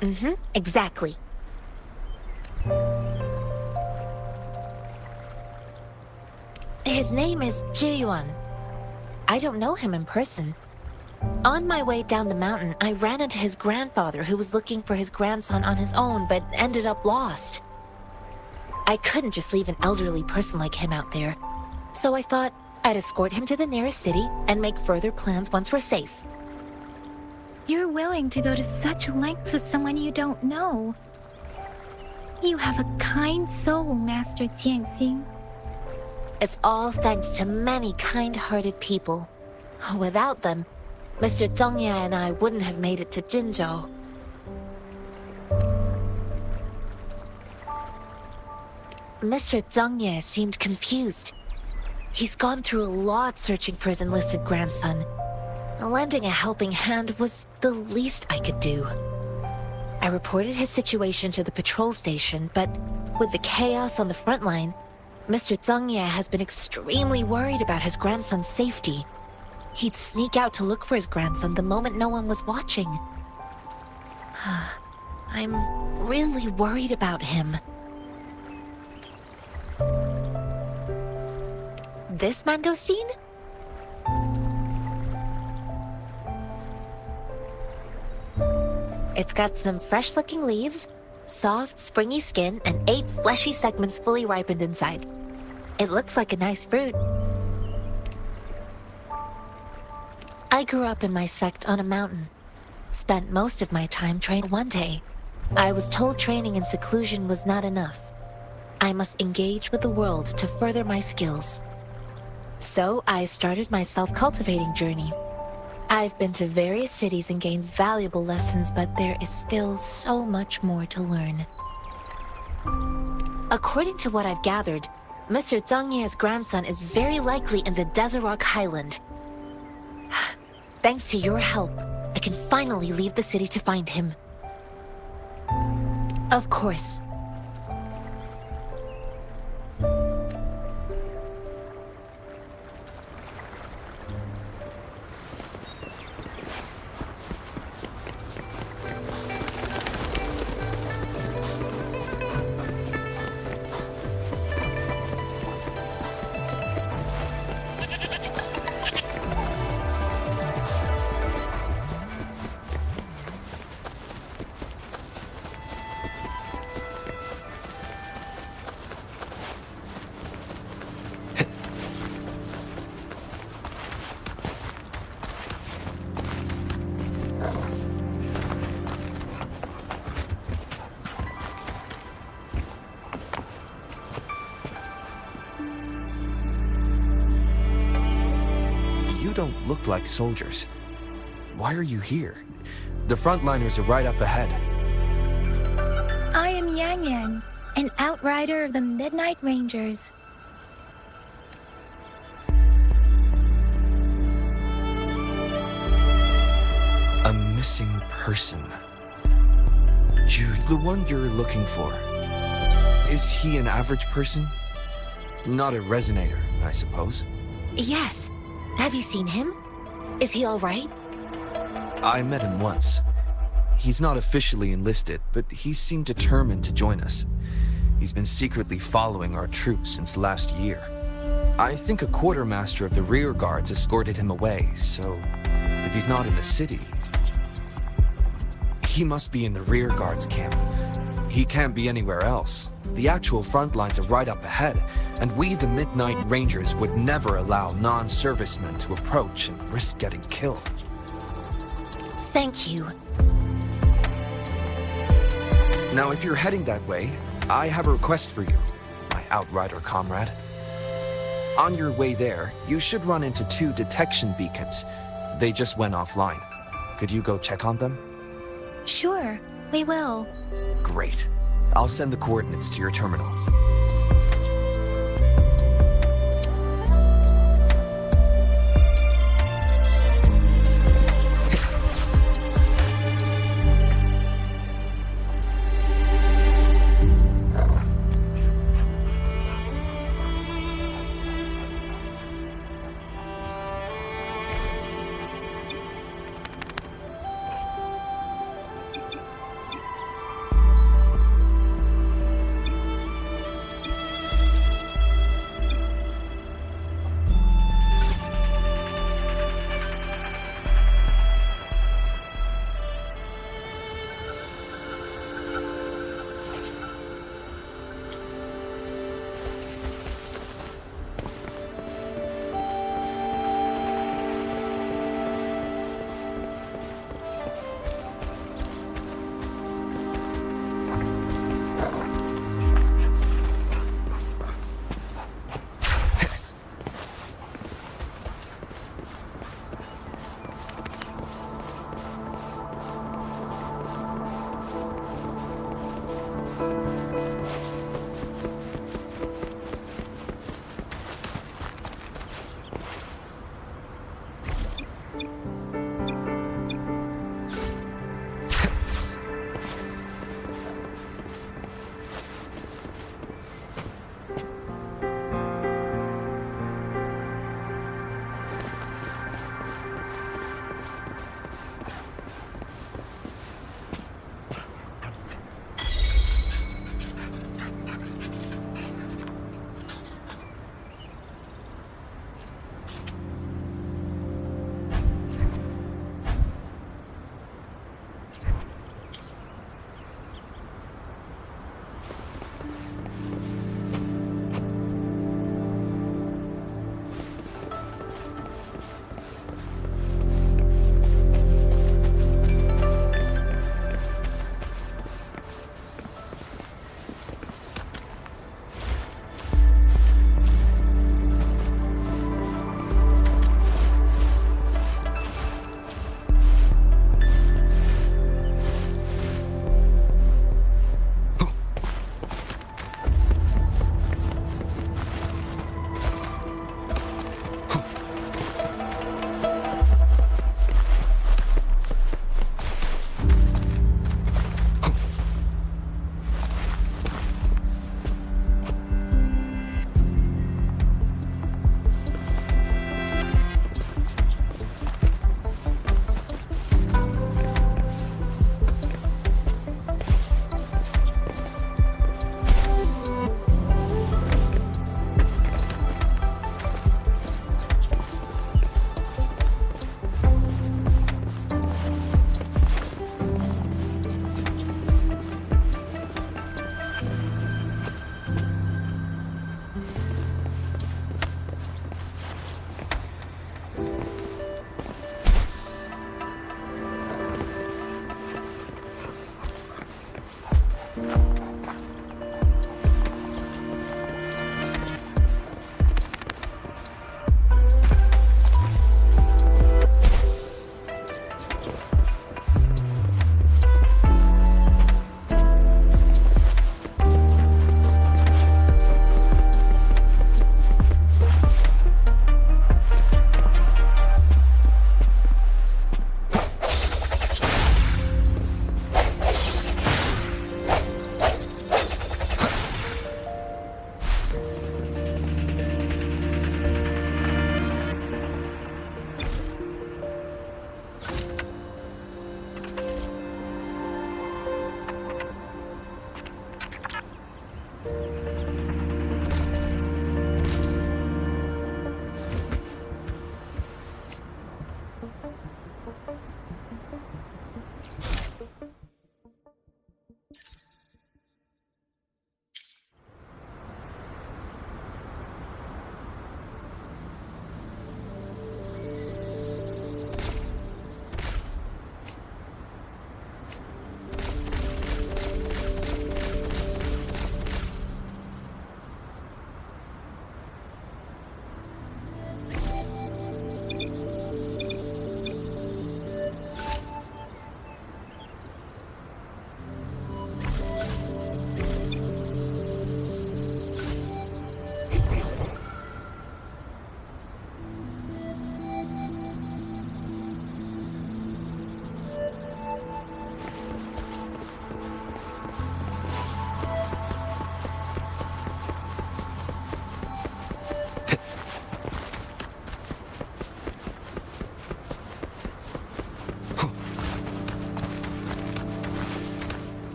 Mm-hmm, exactly. His name is Ji-yuan. I don't know him in person. On my way down the mountain, I ran into his grandfather who was looking for his grandson on his own but ended up lost. I couldn't just leave an elderly person like him out there, so I thought I'd escort him to the nearest city and make further plans once we're safe. You're willing to go to such lengths with someone you don't know. You have a kind soul, Master Jianxing. It's all thanks to many kind-hearted people. Without them, Mr. Zhongye and I wouldn't have made it to Jinzhou. Mr. Zhongye seemed confused. He's gone through a lot searching for his enlisted grandson. Lending a helping hand was the least I could do. I reported his situation to the patrol station, but with the chaos on the front line, Mr. Zhongye has been extremely worried about his grandson's safety. He'd sneak out to look for his grandson the moment no one was watching. I'm really worried about him. This mangosteen? It's got some fresh-looking leaves, soft, springy skin, and 8 fleshy segments fully ripened inside. It looks like a nice fruit. I grew up in my sect on a mountain. Spent most of my time training. One day, I was told training in seclusion was not enough. I must engage with the world to further my skills. So I started my self-cultivating journey. I've been to various cities and gained valuable lessons, but there is still so much more to learn. According to what I've gathered, Mr. Zhongye's grandson is very likely in the Desert Rock Highland. Thanks to your help, I can finally leave the city to find him. Of course. You don't look like soldiers. Why are you here? The frontliners are right up ahead. I am Yang Yang, an outrider of the Midnight Rangers. A missing person. Ju, the one you're looking for. Is he an average person? Not a resonator, I suppose. Yes. Have you seen him? Is he all right? I met him once. He's not officially enlisted, but he seemed determined to join us. He's been secretly following our troops since last year. I think a quartermaster of the rear guards escorted him away, so if he's not in the city, he must be in the rear guards camp. He can't be anywhere else. The actual front lines are right up ahead, and we, the Midnight Rangers, would never allow non-servicemen to approach and risk getting killed. Thank you. Now, if you're heading that way, I have a request for you, my outrider comrade. On your way there, you should run into 2 detection beacons. They just went offline. Could you go check on them? Sure, we will. Great. I'll send the coordinates to your terminal.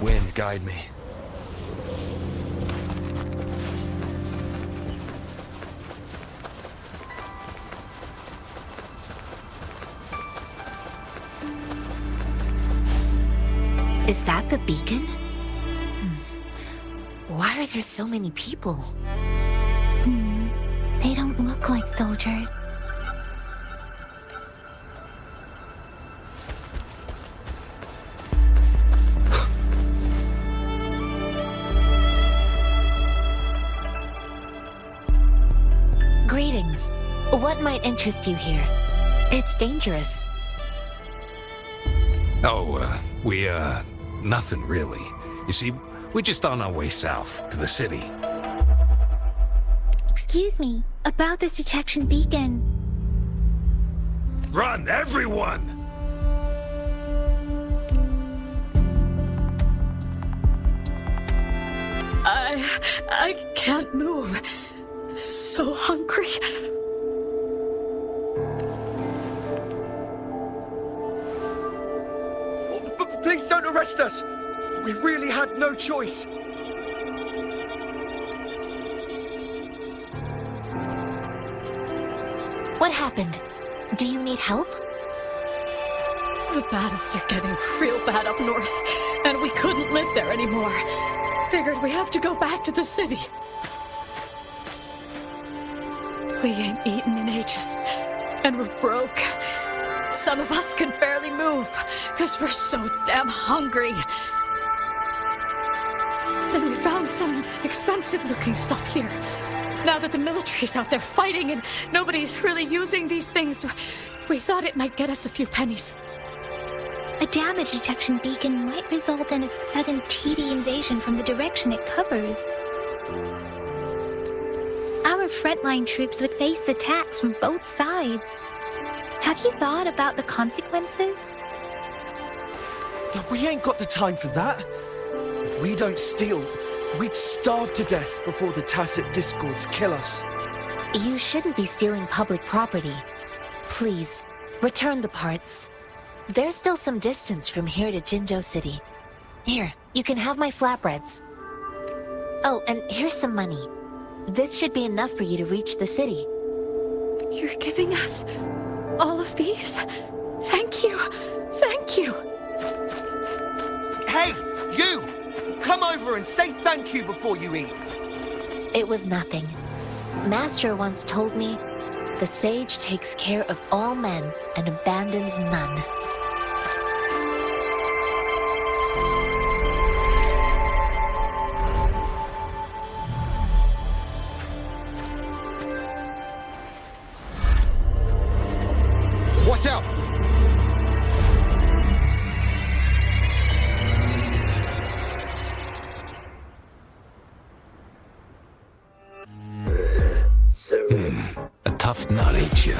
Wind, guide me. Is that the beacon? Why are there so many people? They don't look like soldiers. Greetings. What might interest you here? It's dangerous. Nothing really. You see, we're just on our way south to the city. Excuse me, about this detection beacon. Run, everyone! I can't move. So hungry. Please don't arrest us! We really had no choice. What happened? Do you need help? The battles are getting real bad up north, and we couldn't live there anymore. Figured we have to go back to the city. We ain't eaten in ages, and we're broke. Some of us can barely move, because we're so damn hungry. Then we found some expensive-looking stuff here. Now that the military's out there fighting and nobody's really using these things, we thought it might get us a few pennies. A damage detection beacon might result in a sudden TD invasion from the direction it covers. Our frontline troops would face attacks from both sides. Have you thought about the consequences? We ain't got the time for that. If we don't steal, we'd starve to death before the Tacit Discords kill us. You shouldn't be stealing public property. Please, return the parts. There's still some distance from here to Jinzhou City. Here, you can have my flatbreads. Oh, and here's some money. This should be enough for you to reach the city. You're giving us all of these? Thank you. Thank you. Hey, you! Come over and say thank you before you eat. It was nothing. Master once told me, the sage takes care of all men and abandons none. Watch out! A tough nut, ain't ya?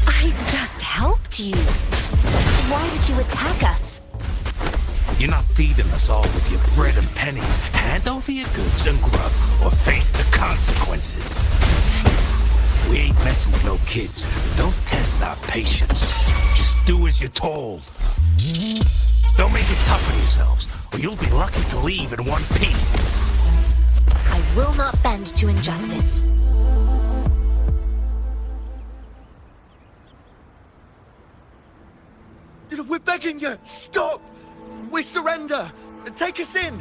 I just helped you. Why did you attack us? You're not feeding us all with your bread and pennies. Hand over your goods and grub, or face the consequences. We ain't messing with no kids. Don't test our patience. Just do as you're told. Don't make it tough on yourselves, or you'll be lucky to leave in one piece. I will not bend to injustice. We're begging you! Stop! We surrender! Take us in!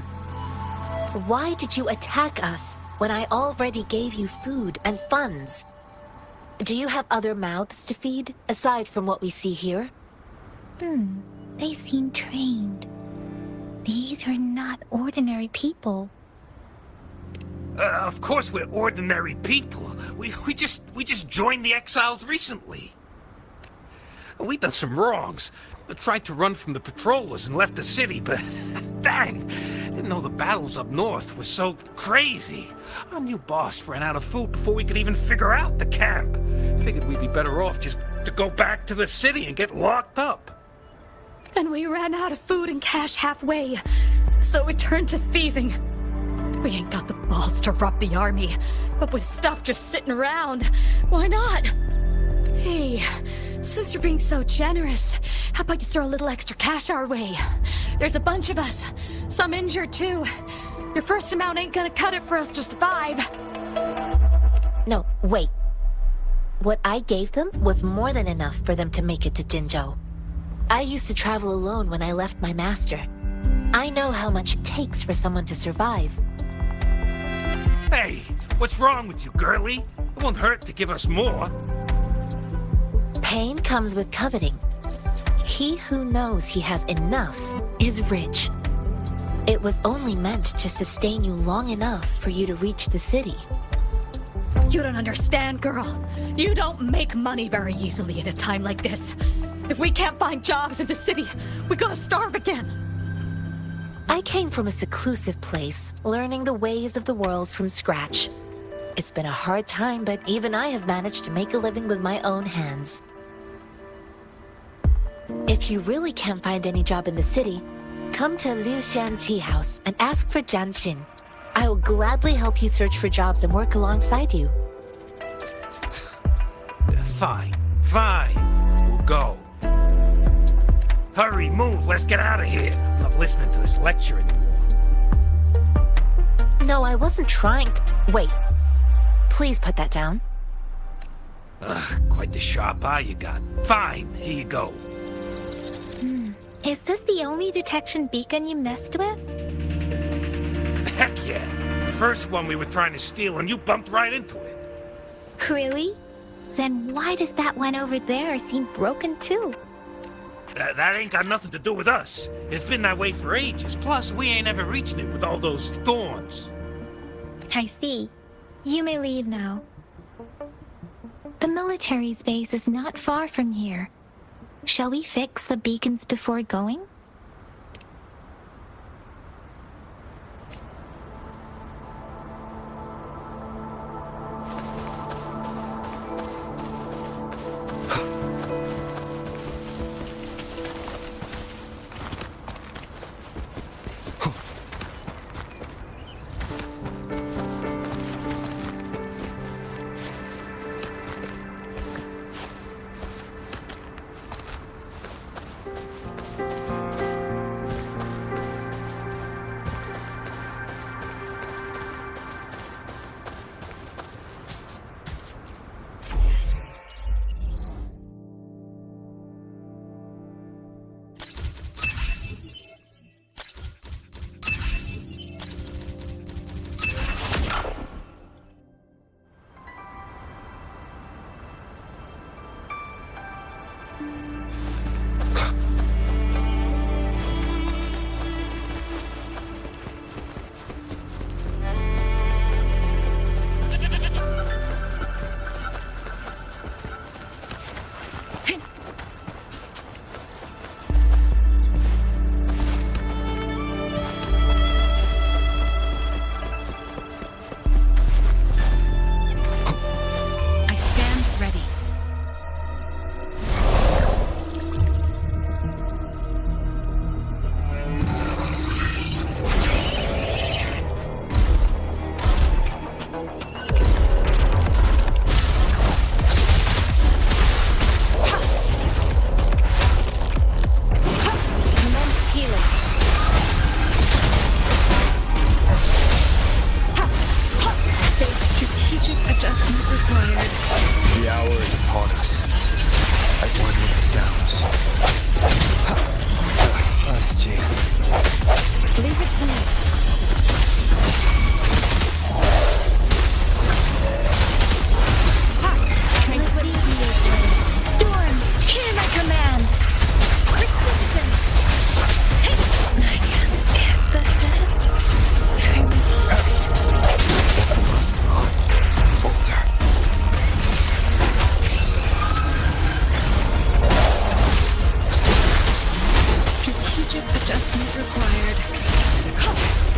Why did you attack us when I already gave you food and funds? Do you have other mouths to feed, aside from what we see here? They seem trained. These are not ordinary people. Of course we're ordinary people. We just joined the exiles recently. We done some wrongs. We tried to run from the patrollers and left the city, but dang, didn't know the battles up north were so crazy. Our new boss ran out of food before we could even figure out the camp. Figured we'd be better off just to go back to the city and get locked up. Then we ran out of food and cash halfway, so we turned to thieving. We ain't got the balls to rob the army, but with stuff just sitting around, why not? Hey, since you're being so generous, how about you throw a little extra cash our way? There's a bunch of us, some injured too. Your first amount ain't gonna cut it for us to survive. No, wait. What I gave them was more than enough for them to make it to Jinzhou. I used to travel alone when I left my master. I know how much it takes for someone to survive. Hey, what's wrong with you, girlie? It won't hurt to give us more. Pain comes with coveting. He who knows he has enough is rich. It was only meant to sustain you long enough for you to reach the city. You don't understand, girl. You don't make money very easily at a time like this. If we can't find jobs in the city, we're gonna starve again. I came from a seclusive place, learning the ways of the world from scratch. It's been a hard time, but even I have managed to make a living with my own hands. If you really can't find any job in the city, come to Liu Xian Tea House and ask for Jian Xin. I will gladly help you search for jobs and work alongside you. Fine, we'll go. Hurry, move, let's get out of here. I'm not listening to this lecture anymore. No, I wasn't trying to... Wait. Please put that down. Quite the sharp eye you got. Fine, here you go. Is this the only detection beacon you messed with? Heck yeah. The first one we were trying to steal and you bumped right into it. Really? Then why does that one over there seem broken too? That ain't got nothing to do with us. It's been that way for ages. Plus, we ain't ever reaching it with all those thorns. I see. You may leave now. The military's base is not far from here. Shall we fix the beacons before going?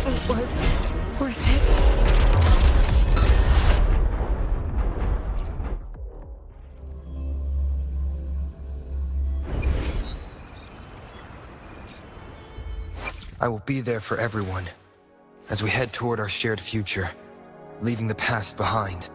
It was worth it. I will be there for everyone as we head toward our shared future, leaving the past behind.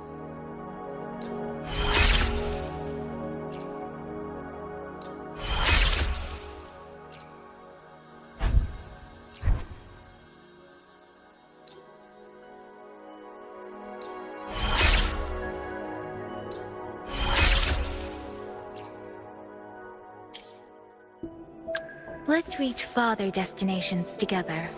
Let's reach farther destinations together.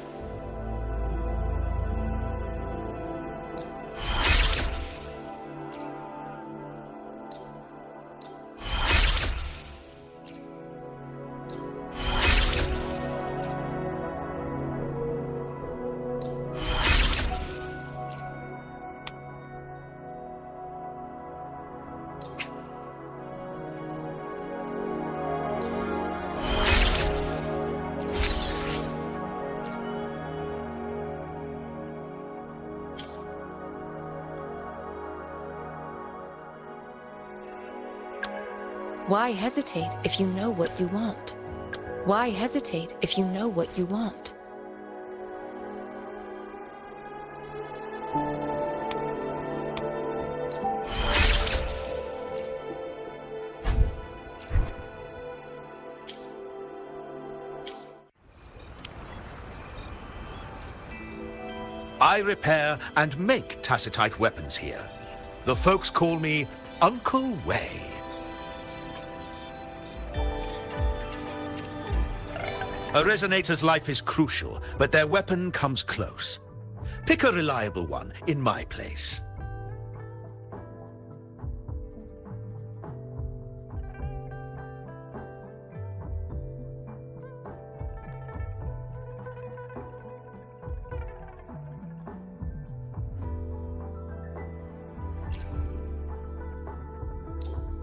Why hesitate if you know what you want? Why hesitate if you know what you want? I repair and make tacitite weapons here. The folks call me Uncle Way. A resonator's life is crucial, but their weapon comes close. Pick a reliable one in my place.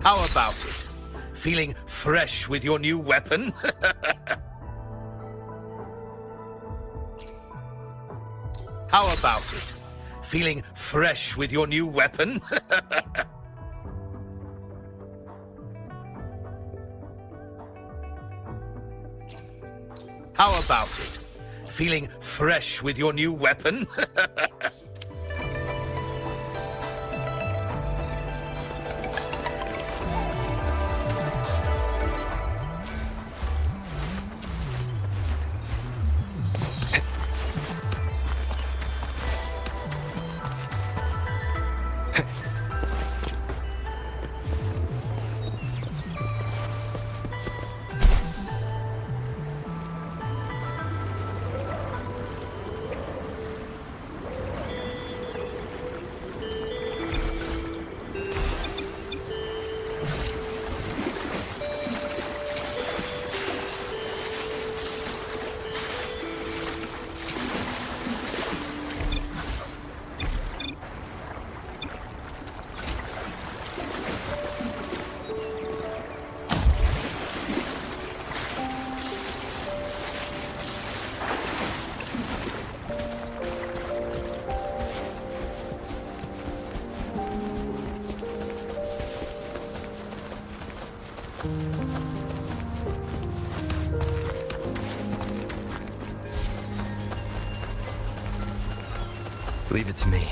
How about it? Feeling fresh with your new weapon? How about it? Feeling fresh with your new weapon? How about it? Feeling fresh with your new weapon? Leave it to me.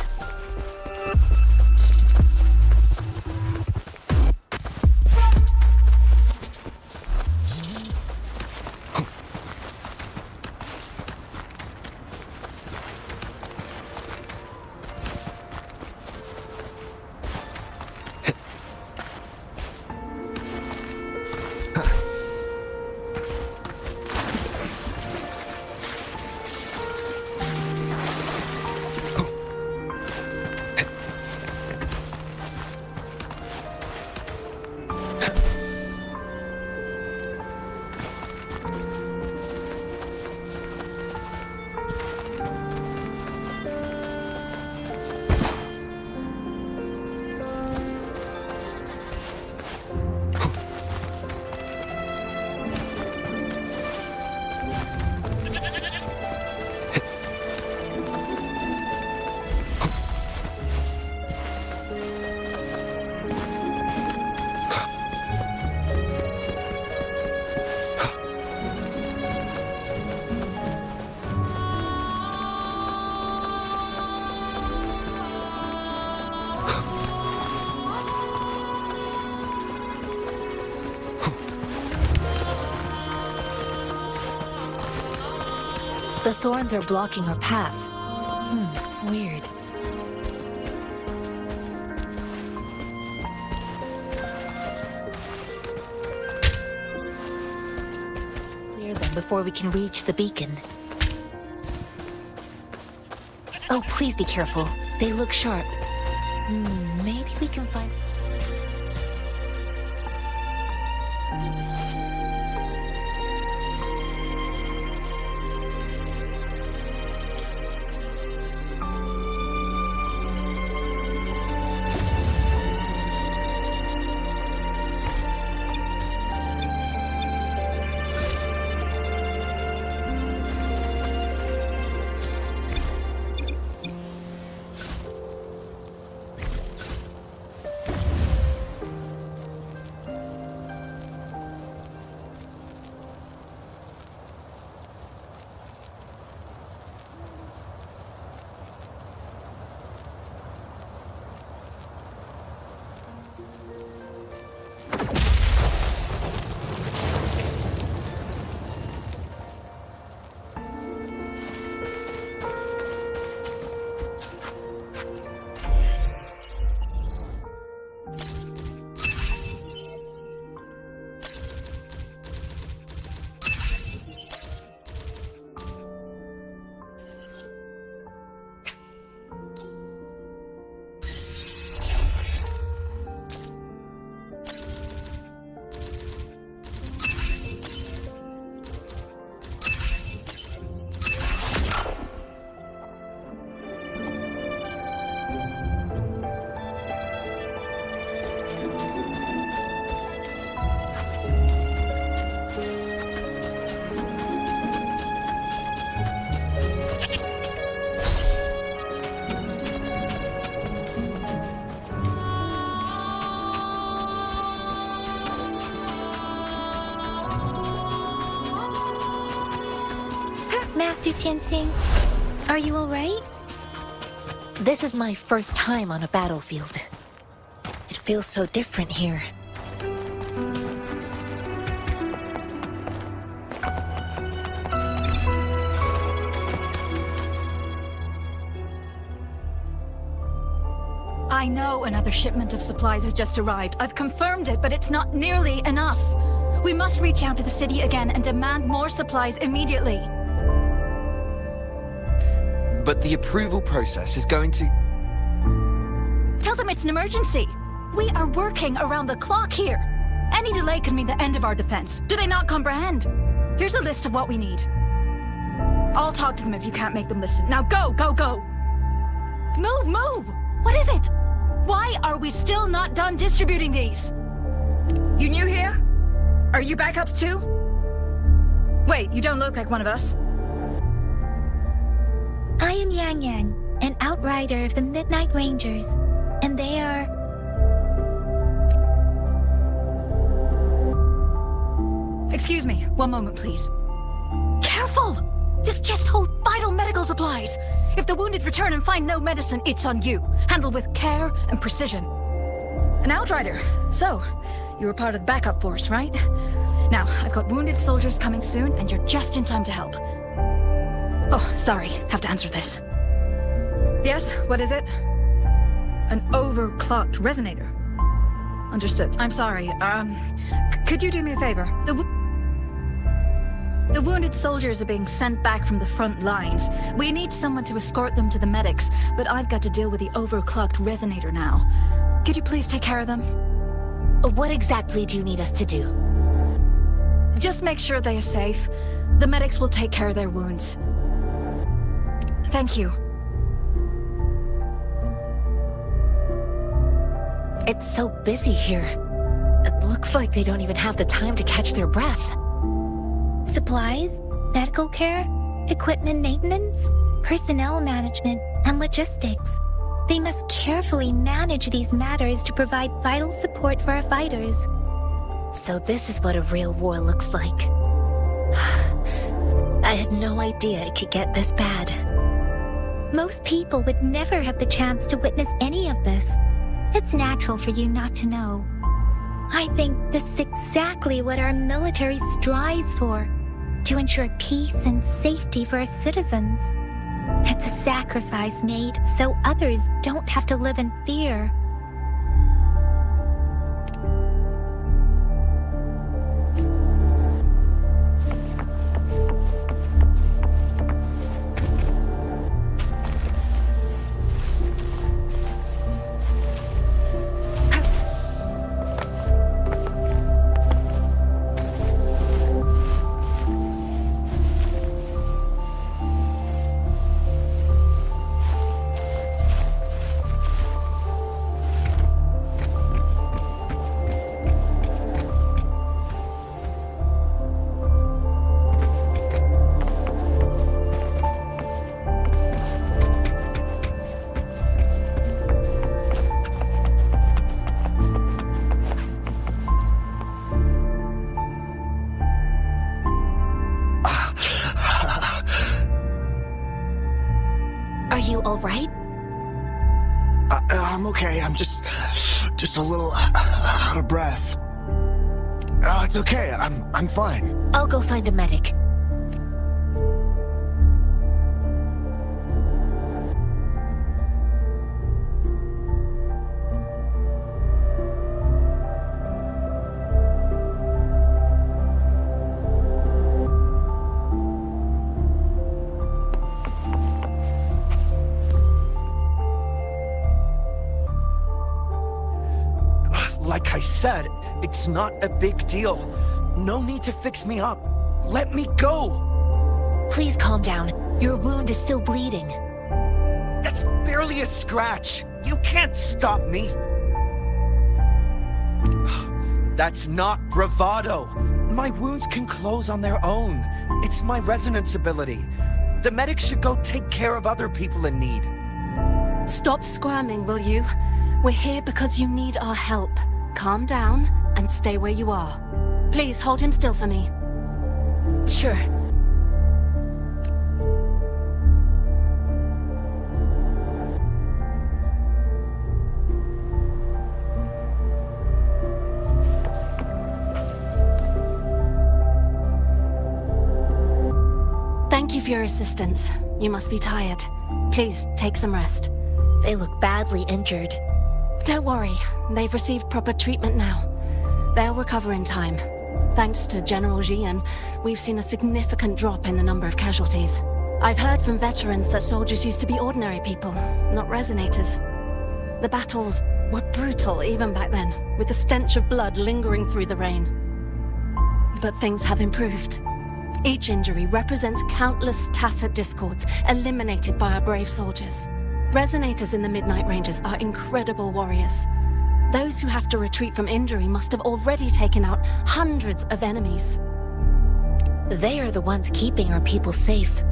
The thorns are blocking our path. Weird. Clear them before we can reach the beacon. Oh, please be careful. They look sharp. Maybe we can find... Master Tianxing, are you alright? This is my first time on a battlefield. It feels so different here. I know another shipment of supplies has just arrived. I've confirmed it, but it's not nearly enough. We must reach out to the city again and demand more supplies immediately. But the approval process is going to... Tell them it's an emergency. We are working around the clock here. Any delay could mean the end of our defense. Do they not comprehend? Here's a list of what we need. I'll talk to them if you can't make them listen. Now go, go, go! Move, move! What is it? Why are we still not done distributing these? You new here? Are you backups too? Wait, you don't look like one of us. I am Yang Yang, an outrider of the Midnight Rangers, and they are... Excuse me, one moment please. Careful! This chest holds vital medical supplies. If the wounded return and find no medicine, it's on you. Handle with care and precision. An outrider. So, you were part of the backup force, right? Now, I've got wounded soldiers coming soon, and you're just in time to help. Oh, sorry, have to answer this. Yes, what is it? An overclocked resonator. Understood. I'm sorry, could you do me a favor? The wounded soldiers are being sent back from the front lines. We need someone to escort them to the medics, but I've got to deal with the overclocked resonator now. Could you please take care of them? What exactly do you need us to do? Just make sure they are safe. The medics will take care of their wounds. Thank you. It's so busy here. It looks like they don't even have the time to catch their breath. Supplies, medical care, equipment maintenance, personnel management, and logistics. They must carefully manage these matters to provide vital support for our fighters. So this is what a real war looks like. I had no idea it could get this bad. Most people would never have the chance to witness any of this. It's natural for you not to know. I think this is exactly what our military strives for. to ensure peace and safety for its citizens. It's a sacrifice made so others don't have to live in fear. Are you alright? I'm okay. I'm just a little out of breath. It's okay. I'm fine. I'll go find a medic. Like I said, it's not a big deal. No need to fix me up. Let me go! Please calm down. Your wound is still bleeding. That's barely a scratch. You can't stop me. That's not bravado. My wounds can close on their own. It's my resonance ability. The medics should go take care of other people in need. Stop squirming, will you? We're here because you need our help. Calm down and stay where you are. Please hold him still for me. Sure. Thank you for your assistance. You must be tired. Please take some rest. They look badly injured. Don't worry, they've received proper treatment now. They'll recover in time. Thanks to General Jian, we've seen a significant drop in the number of casualties. I've heard from veterans that soldiers used to be ordinary people, not resonators. The battles were brutal even back then, with the stench of blood lingering through the rain. But things have improved. Each injury represents countless tacit discords eliminated by our brave soldiers. Resonators in the Midnight Rangers are incredible warriors. Those who have to retreat from injury must have already taken out hundreds of enemies. They are the ones keeping our people safe.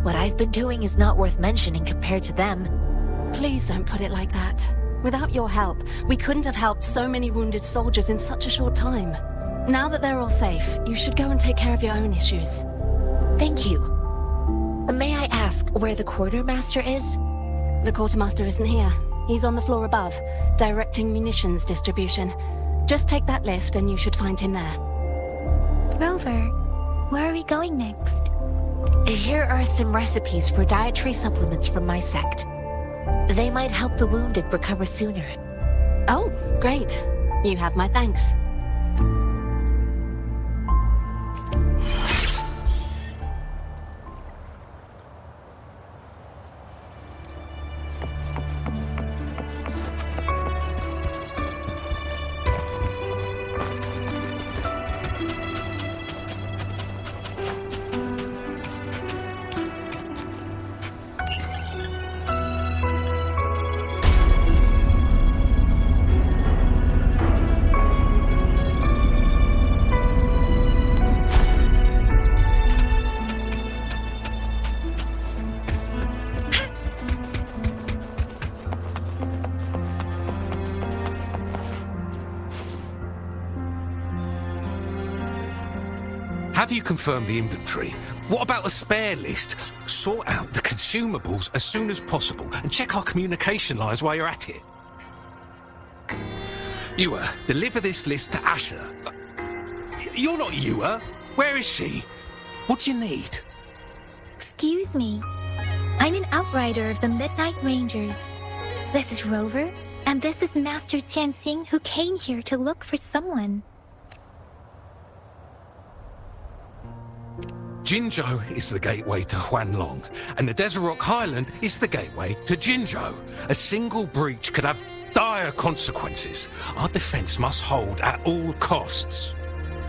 What I've been doing is not worth mentioning compared to them. Please don't put it like that. Without your help, we couldn't have helped so many wounded soldiers in such a short time. Now that they're all safe, you should go and take care of your own issues. Thank you. May I ask where the quartermaster is? The quartermaster isn't here. He's on the floor above, directing munitions distribution. Just take that lift and you should find him there. Rover, where are we going next? Here are some recipes for dietary supplements from my sect. They might help the wounded recover sooner. Oh, great. You have my thanks. Have you confirmed the inventory? What about the spare list? Sort out the consumables as soon as possible and check our communication lines while you're at it. Yua, deliver this list to Asher. You're not Yua. Where is she? What do you need? Excuse me. I'm an outrider of the Midnight Rangers. This is Rover, and this is Master Tianxing, who came here to look for someone. Jinzhou is the gateway to Huanlong, and the Desert Rock Highland is the gateway to Jinzhou. A single breach could have dire consequences. Our defense must hold at all costs.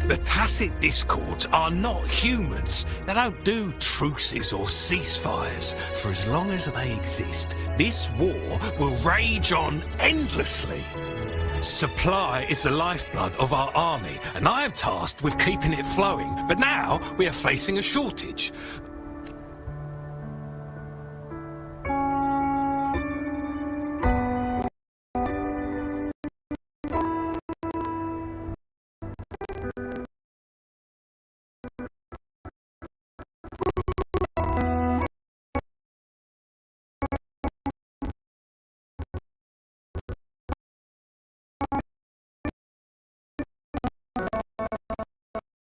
The Tacit Discords are not humans. They don't do truces or ceasefires. For as long as they exist, this war will rage on endlessly. Supply is the lifeblood of our army, and I am tasked with keeping it flowing. But now we are facing a shortage.